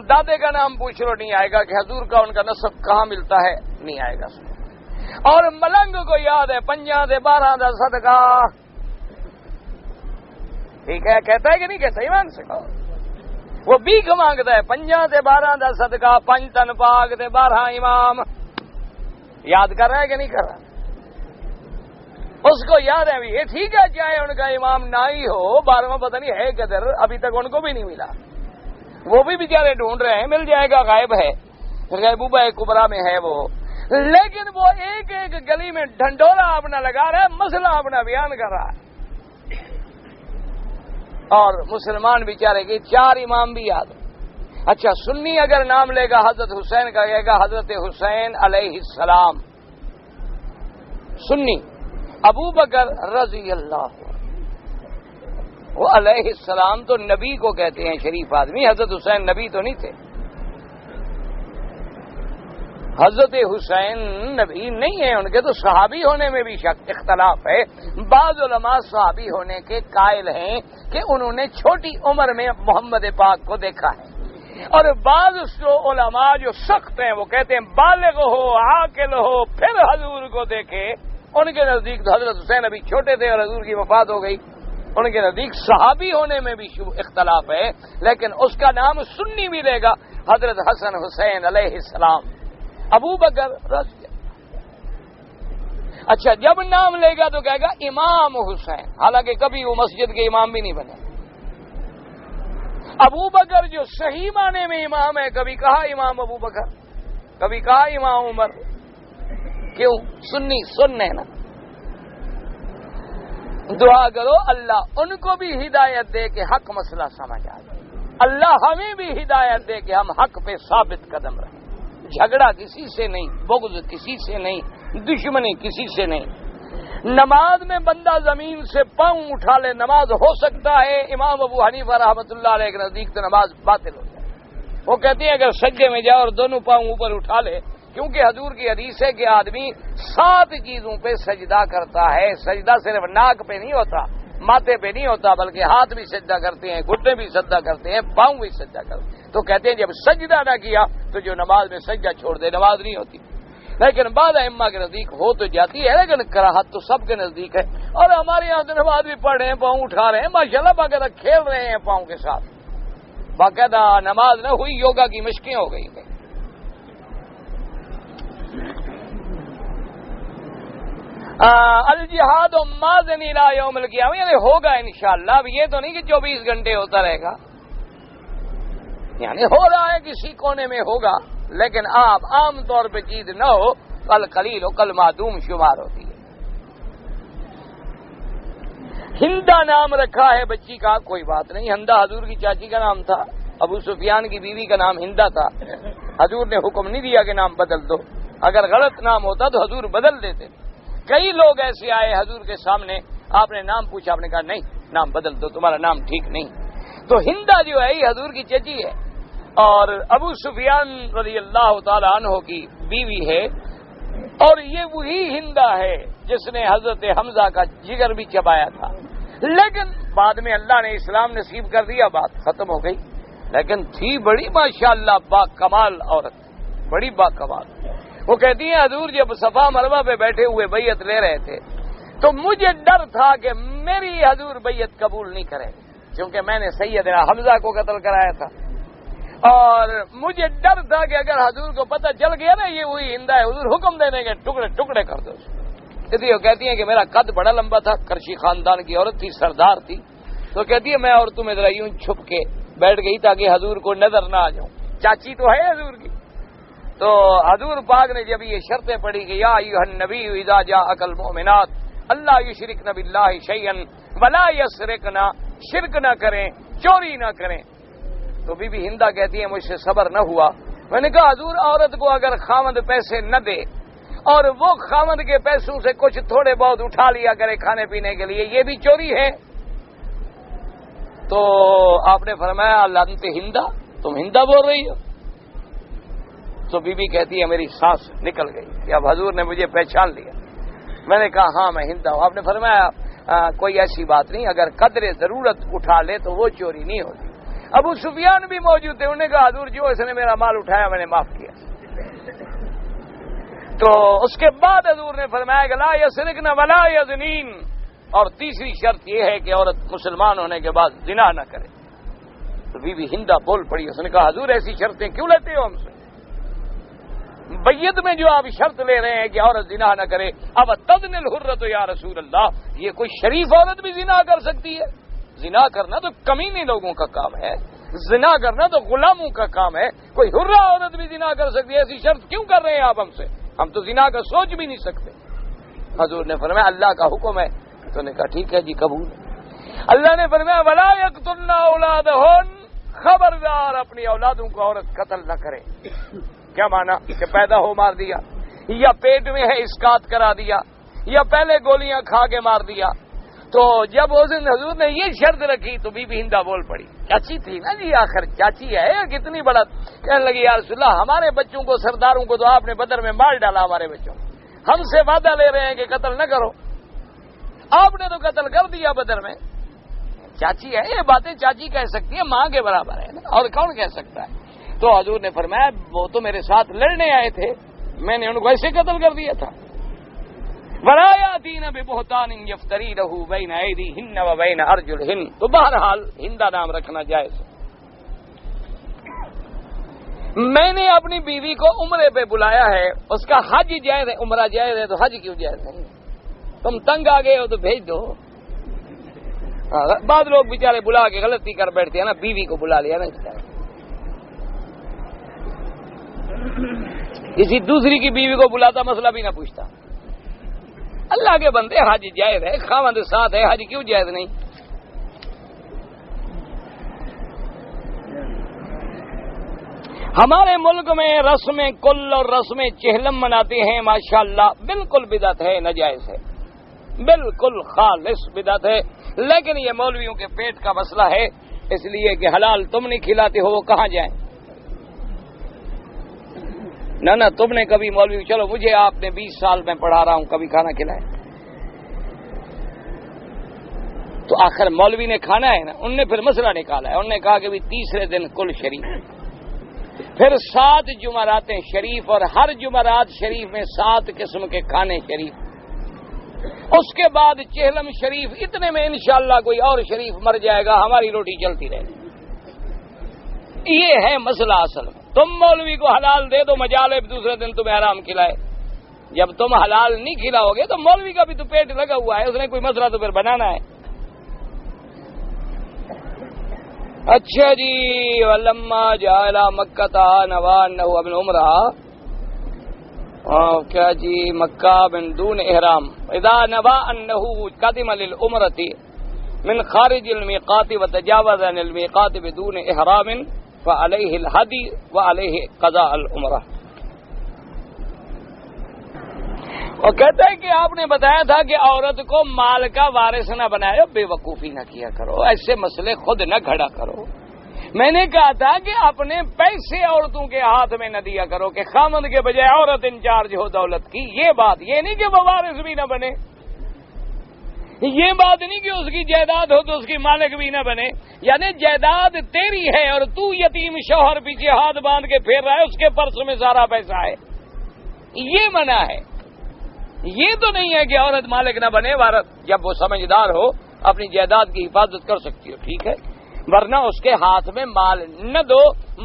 دادے کا نام پوچھ لو نہیں آئے گا، کہ حضور کا ان کا نسب کہاں ملتا ہے نہیں آئے گا. اور ملنگ کو یاد ہے 5 دا صدقہ، ٹھیک ہے کہتا ہے کہ نہیں کہتا، ایمان سے کہو. وہ بھیک مانگتا ہے 5 دا صدقہ، 5 تن پاک دے 12 امام. یاد کر رہا ہے کہ نہیں کر رہا؟ اس کو یاد ہے بھی، یہ ٹھیک ہے چاہے ان کا امام نہ ہی ہو، 12واں پتہ نہیں ہے کدھر، ابھی تک ان کو بھی نہیں ملا. وہ بھی بیچارے ڈھونڈ رہے ہیں، مل جائے گا، غائب ہے، غیبوبہ کبریٰ میں ہے وہ. لیکن وہ ایک ایک گلی میں ڈھنڈورا اپنا لگا رہا ہے، مسئلہ اپنا بیان کر رہا ہے. اور مسلمان بیچارے کے 4 امام بھی یاد. اچھا سنی اگر نام لے گا حضرت حسین کا کہے گا حضرت حسین علیہ السلام. سنی ابو بکر رضی اللہ وہ علیہ السلام تو نبی کو کہتے ہیں، شریف آدمی. حضرت حسین نبی تو نہیں تھے، حضرت حسین نبی نہیں ہیں، ان کے تو صحابی ہونے میں بھی اختلاف ہے. بعض علماء صحابی ہونے کے قائل ہیں کہ انہوں نے چھوٹی عمر میں محمد پاک کو دیکھا ہے، اور بعض علماء جو سخت ہیں وہ کہتے ہیں بالغ ہو، عاقل ہو، پھر حضور کو دیکھے. ان کے نزدیک تو حضرت حسین ابھی چھوٹے تھے اور حضور کی وفات ہو گئی. ان کے نزدیک صحابی ہونے میں بھی اختلاف ہے، لیکن اس کا نام سنی بھی لے گا حضرت حسن حسین علیہ السلام. ابو بکر رضی اللہ. اچھا جب نام لے گا تو کہے گا امام حسین، حالانکہ کبھی وہ مسجد کے امام بھی نہیں بنے. ابو بکر جو صحیح معنی میں امام ہے، کبھی کہا امام ابو بکر، کبھی کہا امام عمر. کیوں؟ سنی سن ہے نا. دعا کرو اللہ ان کو بھی ہدایت دے کہ حق مسئلہ سمجھ آ جائے. اللہ ہمیں بھی ہدایت دے کہ ہم حق پہ ثابت قدم رہیں. جھگڑا کسی سے نہیں، بغض کسی سے نہیں، دشمنی کسی سے نہیں. نماز میں بندہ زمین سے پاؤں اٹھا لے نماز ہو سکتا ہے. امام ابو حنیفہ رحمۃ اللہ علیہ کے نزدیک تو نماز باطل ہو جائے. وہ کہتے ہیں اگر سجدے میں جاؤ اور دونوں پاؤں اوپر اٹھا لے کیونکہ حضور کی حدیث ہے کہ آدمی 7 چیزوں پہ سجدہ کرتا ہے. سجدہ صرف ناک پہ نہیں ہوتا، ماتھے پہ نہیں ہوتا، بلکہ ہاتھ بھی سجدہ کرتے ہیں، گھٹنے بھی سجدہ کرتے ہیں، پاؤں بھی سجدہ کرتے ہیں. تو کہتے ہیں جب سجدہ نہ کیا تو جو نماز میں سجدہ چھوڑ دے نماز نہیں ہوتی. لیکن بعض ائمہ کے نزدیک ہو تو جاتی ہے، لیکن کراہت تو سب کے نزدیک ہے. اور ہمارے یہاں تو نماز بھی پڑھ رہے ہیں، پاؤں اٹھا رہے ہیں، ماشاءاللہ باقاعدہ کھیل رہے ہیں پاؤں کے ساتھ. باقاعدہ نماز نہ ہوئی، یوگا کی مشقیں ہو گئی ہیں. الجہاد و ماذن الی یوم القیامہ، یعنی ہوگا انشاءاللہ. اب یہ تو نہیں کہ 24 گھنٹے ہوتا رہے گا، یعنی ہو رہا ہے کسی کونے میں ہوگا، لیکن آپ عام طور پہ چیز نہ ہو، کل قلیل و کل معدوم شمار ہوتی ہے. ہندا نام رکھا ہے بچی کا، کوئی بات نہیں. ہندا حضور کی چاچی کا نام تھا، ابو سفیان کی بیوی کا نام ہندا تھا. حضور نے حکم نہیں دیا کہ نام بدل دو، اگر غلط نام ہوتا تو حضور بدل دیتے. کئی لوگ ایسے آئے حضور کے سامنے، آپ نے نام پوچھا، آپ نے کہا نہیں نام بدل دو، تمہارا نام ٹھیک نہیں. تو ہندا جو ہے یہ حضور کی چچی ہے اور ابو سفیان رضی اللہ تعالی عنہ کی بیوی ہے. اور یہ وہی ہندا ہے جس نے حضرت حمزہ کا جگر بھی چبایا تھا. لیکن بعد میں اللہ نے اسلام نصیب کر دیا، بات ختم ہو گئی. لیکن تھی بڑی ماشاءاللہ با کمال عورت، بڑی با کمال. وہ کہتی ہیں حضور جب صفا مروا پہ بیٹھے ہوئے بیعت لے رہے تھے تو مجھے ڈر تھا کہ میری حضور بیعت قبول نہیں کرے، کیونکہ میں نے سیدنا حمزہ کو قتل کرایا تھا. اور مجھے ڈر تھا کہ اگر حضور کو پتہ چل گیا نا یہ وہی ہندا ہے، حضور حکم دے دیں گے ٹکڑے ٹکڑے کر دو. اس لیے وہ کہتی ہیں کہ میرا قد بڑا لمبا تھا، کرشی خاندان کی عورت تھی، سردار تھی. تو کہتی ہے میں عورتوں میں ذرا یوں چھپ کے بیٹھ گئی تاکہ حضور کو نظر نہ آ جاؤں. چاچی تو ہے حضور کی. تو حضور پاک نے جب یہ شرطیں پڑھی کہ یا ایھا النبی اذا جاءک المؤمنات اللہ یشرکن باللہ شیئا ولا یسرقن، شرک نہ کریں، چوری نہ کریں. تو بی بی ہندا کہتی ہے مجھ سے صبر نہ ہوا. میں نے کہا حضور عورت کو اگر خامد پیسے نہ دے اور وہ خامد کے پیسوں سے کچھ تھوڑے بہت اٹھا لیا کرے کھانے پینے کے لیے، یہ بھی چوری ہے. تو آپ نے فرمایا لعنت ہندا، تم ہندا بول رہی ہو. تو بی بی کہتی ہے میری سانس نکل گئی کہ اب حضور نے مجھے پہچان لیا. میں نے کہا ہاں میں ہندا ہوں. آپ نے فرمایا کوئی ایسی بات نہیں، اگر قدر ضرورت اٹھا لے تو وہ چوری نہیں ہوتی. ابو سفیان بھی موجود تھے، انہوں نے کہا حضور جو اس نے میرا مال اٹھایا میں نے معاف کیا. تو اس کے بعد حضور نے فرمایا کہ لا یسرقن ولا یزنین، اور تیسری شرط یہ ہے کہ عورت مسلمان ہونے کے بعد زنا نہ کرے. تو بی بی ہندا بول پڑی، اس نے کہا حضور ایسی شرطیں کیوں لیتے ہو ہم سے؟ بیعت میں جو آپ شرط لے رہے ہیں کہ عورت زنا نہ کرے، اب تذن الحرۃ یا رسول اللہ، یہ کوئی شریف عورت بھی زنا کر سکتی ہے؟ زنا کرنا تو کمینے لوگوں کا کام ہے، زنا کرنا تو غلاموں کا کام ہے. کوئی حرہ عورت بھی زنا کر سکتی ہے، ایسی شرط کیوں کر رہے ہیں آپ ہم سے؟ ہم تو زنا کا سوچ بھی نہیں سکتے. حضور نے فرمایا اللہ کا حکم ہے. تو نے کہا ٹھیک ہے جی قبول. اللہ نے فرمایا ولا یقتلن اولادہن، خبردار اپنی اولادوں کو عورت قتل نہ کرے. کیا مانا کہ پیدا ہو مار دیا، یا پیٹ میں ہے اسقاط کرا دیا، یا پہلے گولیاں کھا کے مار دیا. تو جب اس دن حضور نے یہ شرط رکھی تو بی بی ہندا بول پڑی. چاچی تھی نا جی، آخر چاچی ہے کتنی بڑا. کہنے لگی یا رسول اللہ ہمارے بچوں کو سرداروں کو تو آپ نے بدر میں مار ڈالا، ہمارے بچوں ہم سے وعدہ لے رہے ہیں کہ قتل نہ کرو، آپ نے تو قتل کر دیا بدر میں. چاچی ہے، یہ باتیں چاچی کہہ سکتی ہے، ماں کے برابر ہے نا، اور کون کہہ سکتا ہے. تو حضور نے فرمایا وہ تو میرے ساتھ لڑنے آئے تھے، میں نے ان کو ایسے قتل کر دیا تھا. وَلَا يَأْتِينَ بِبُهْتَانٍ يَفْتَرِينَهُ بَيْنَ أَيْدِيهِنَّ وَبَيْنَ أَرْجُلِهِنَّ. تو بہرحال ہندا نام رکھنا جائز ہے. میں نے اپنی بیوی کو عمرے پہ بلایا ہے، اس کا حج جائز ہے، عمرہ جائز ہے تو حج کیوں جائز نہیں؟ تم تنگ آ گئے ہو تو بھیج دو. بعض لوگ بیچارے بلا کے غلطی کر بیٹھتے ہیں نا، بیوی کو بلا لیا نا، کسی دوسری کی بیوی کو بلاتا مسئلہ بھی نہ پوچھتا. اللہ کے بندے حج جائز ہے، خاوند ساتھ ہے، حج کیوں جائز نہیں؟ ہمارے ملک میں رسم کل اور رسم چہلم مناتے ہیں، ماشاءاللہ بالکل بدعت ہے، ناجائز ہے، بالکل خالص بدعت ہے. لیکن یہ مولویوں کے پیٹ کا مسئلہ ہے، اس لیے کہ حلال تم نہیں کھلاتے ہو وہ کہاں جائیں. نہ تم نے کبھی مولوی، چلو مجھے آپ نے 20 سال میں پڑھا رہا ہوں، کبھی کھانا کھلایا؟ تو آخر مولوی نے کھانا ہے نا، ان نے پھر مسئلہ نکالا ہے، انہوں نے کہا کہ بھی تیسرے دن کل شریف، پھر 7 جمعراتیں شریف، اور ہر جمعرات شریف میں 7 قسم کے کھانے شریف، اس کے بعد چہلم شریف، اتنے میں انشاءاللہ کوئی اور شریف مر جائے گا، ہماری روٹی چلتی رہے گی۔ یہ ہے مسئلہ اصل میں۔ تم مولوی کو حلال دے دو مجالب، دوسرے دن تمہیں حرام کھلائے۔ جب تم حلال نہیں کھلاؤ گے تو مولوی کا بھی تو پیٹ لگا ہوا ہے، اس نے کوئی مسئلہ تو پھر بنانا ہے۔ اچھا جی، ولما جاء مکہ نوى انه ابن عمرہ، کیا جی، مکہ من دون احرام، اذا نوى انه قدم للعمرة من خارج الميقات وتجاوز عن الميقات بدون احرام فعليه الهدي وعليه قضاء العمرہ۔ اور کہتا ہے کہ آپ نے بتایا تھا کہ عورت کو مال کا وارث نہ بنایا، بے وقوفی نہ کیا کرو، ایسے مسئلے خود نہ کھڑا کرو۔ میں نے کہا تھا کہ اپنے پیسے عورتوں کے ہاتھ میں نہ دیا کرو کہ خامند کے بجائے عورت انچارج ہو دولت کی، یہ بات، یہ نہیں کہ وہ وارث بھی نہ بنے، یہ بات نہیں کہ اس کی جائیداد ہو تو اس کی مالک بھی نہ بنے، یعنی جائیداد تیری ہے اور تو یتیم شوہر پیچھے ہاتھ باندھ کے پھیر رہا ہے، اس کے پرس میں سارا پیسہ ہے، یہ منع ہے۔ یہ تو نہیں ہے کہ عورت مالک نہ بنے، وارث جب وہ سمجھدار ہو اپنی جائیداد کی حفاظت کر سکتی ہو، ٹھیک ہے، ورنہ اس کے ہاتھ میں مال نہ دو،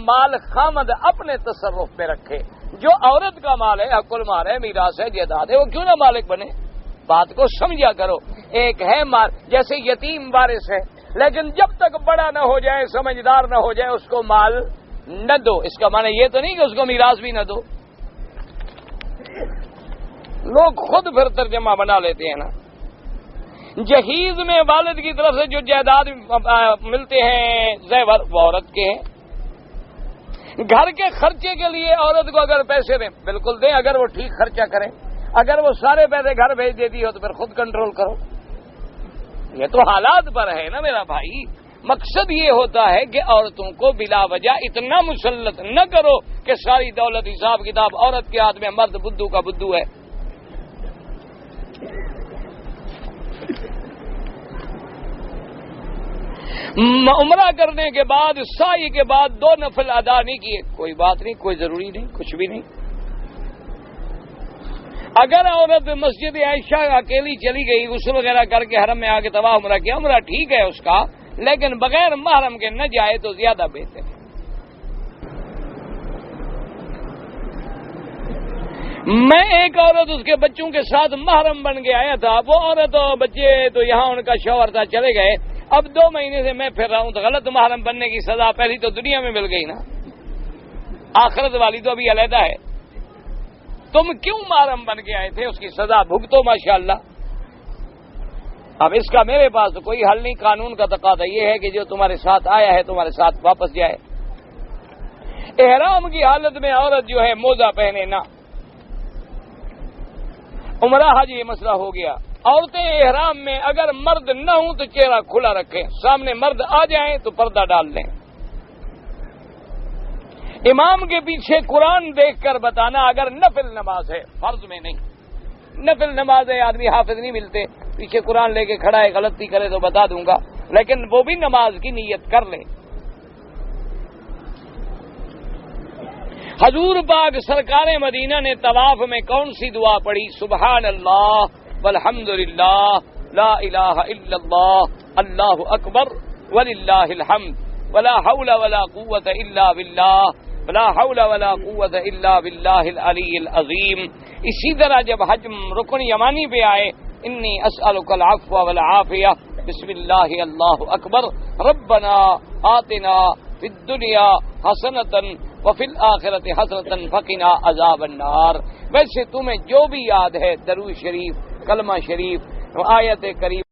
مال خامد اپنے تصرف پہ رکھے، جو عورت کا مال ہے، حق المال ہے، میراث ہے، جائیداد ہے، وہ کیوں نہ مالک بنے؟ بات کو سمجھا کرو۔ ایک ہے مال، جیسے یتیم وارث ہے، لیکن جب تک بڑا نہ ہو جائے، سمجھدار نہ ہو جائے، اس کو مال نہ دو، اس کا معنی یہ تو نہیں کہ اس کو میراث بھی نہ دو۔ لوگ خود پھر ترجمہ بنا لیتے ہیں نا۔ جہیز میں والد کی طرف سے جو جائیداد ملتے ہیں زیور، وہ عورت کے ہیں۔ گھر کے خرچے کے لیے عورت کو اگر پیسے دیں بالکل دیں، اگر وہ ٹھیک خرچہ کریں، اگر وہ سارے پیسے گھر بھیج دیتی ہو تو پھر خود کنٹرول کرو۔ یہ تو حالات پر ہے نا میرا بھائی۔ مقصد یہ ہوتا ہے کہ عورتوں کو بلا وجہ اتنا مسلط نہ کرو کہ ساری دولت حساب کتاب عورت کے ہاتھ میں، مرد بدھو کا بدھو ہے۔ عمرہ کرنے کے بعد، سعی کے بعد 2 نفل ادا نہیں کیے، کوئی بات نہیں، کوئی ضروری نہیں، کچھ بھی نہیں۔ اگر عورت مسجد عائشہ اکیلی چلی گئی، غسل وغیرہ کر کے حرم میں آ کے طواف عمرہ کیا، عمرہ ٹھیک ہے اس کا، لیکن بغیر محرم کے نہ جائے تو زیادہ بہتر ہے۔ میں ایک عورت اس کے بچوں کے ساتھ محرم بن کے آیا تھا، وہ عورت اور بچے تو یہاں ان کا شوہر تھا، چلے گئے، اب 2 مہینے سے میں پھر رہا ہوں، تو غلط محرم بننے کی سزا پہلی تو دنیا میں مل گئی نا، آخرت والی تو ابھی علیحدہ ہے۔ تم کیوں محرم بن کے آئے تھے، اس کی سزا بھگتو ماشاءاللہ۔ اب اس کا میرے پاس تو کوئی حل نہیں، قانون کا تقاضا یہ ہے کہ جو تمہارے ساتھ آیا ہے تمہارے ساتھ واپس جائے۔ احرام کی حالت میں عورت جو ہے موزہ پہنے نہ، عمرہ حج یہ مسئلہ ہو گیا۔ عورتیں احرام میں اگر مرد نہ ہوں تو چہرہ کھلا رکھیں، سامنے مرد آ جائیں تو پردہ ڈال لیں۔ امام کے پیچھے قرآن دیکھ کر بتانا اگر نفل نماز ہے، فرض میں نہیں، نفل نماز ہے، آدمی حافظ نہیں ملتے، پیچھے قرآن لے کے کھڑا ہے، غلطی کرے تو بتا دوں گا، لیکن وہ بھی نماز کی نیت کر لیں۔ حضور پاک سرکار مدینہ نے طواف میں کون سی دعا پڑھی؟ سبحان اللہ والحمد للہ لا الہ الا اللہ اللہ اکبر وللہ الحمد ولا حول ولا قوت الا باللہ ولا حول ولا قوت الا باللہ العلی العظیم۔ اسی طرح جب حج رکن یمانی پہ آئے، انی اسألک العفو والعافیہ، بسم اللہ اللہ اکبر، ربنا آتنا فی الدنیا حسنۃ وفی الآخرۃ حسنۃ وقنا عذاب النار۔ ویسے تمہیں جو بھی یاد ہے درود شریف، کلمہ شریف، آیت کریم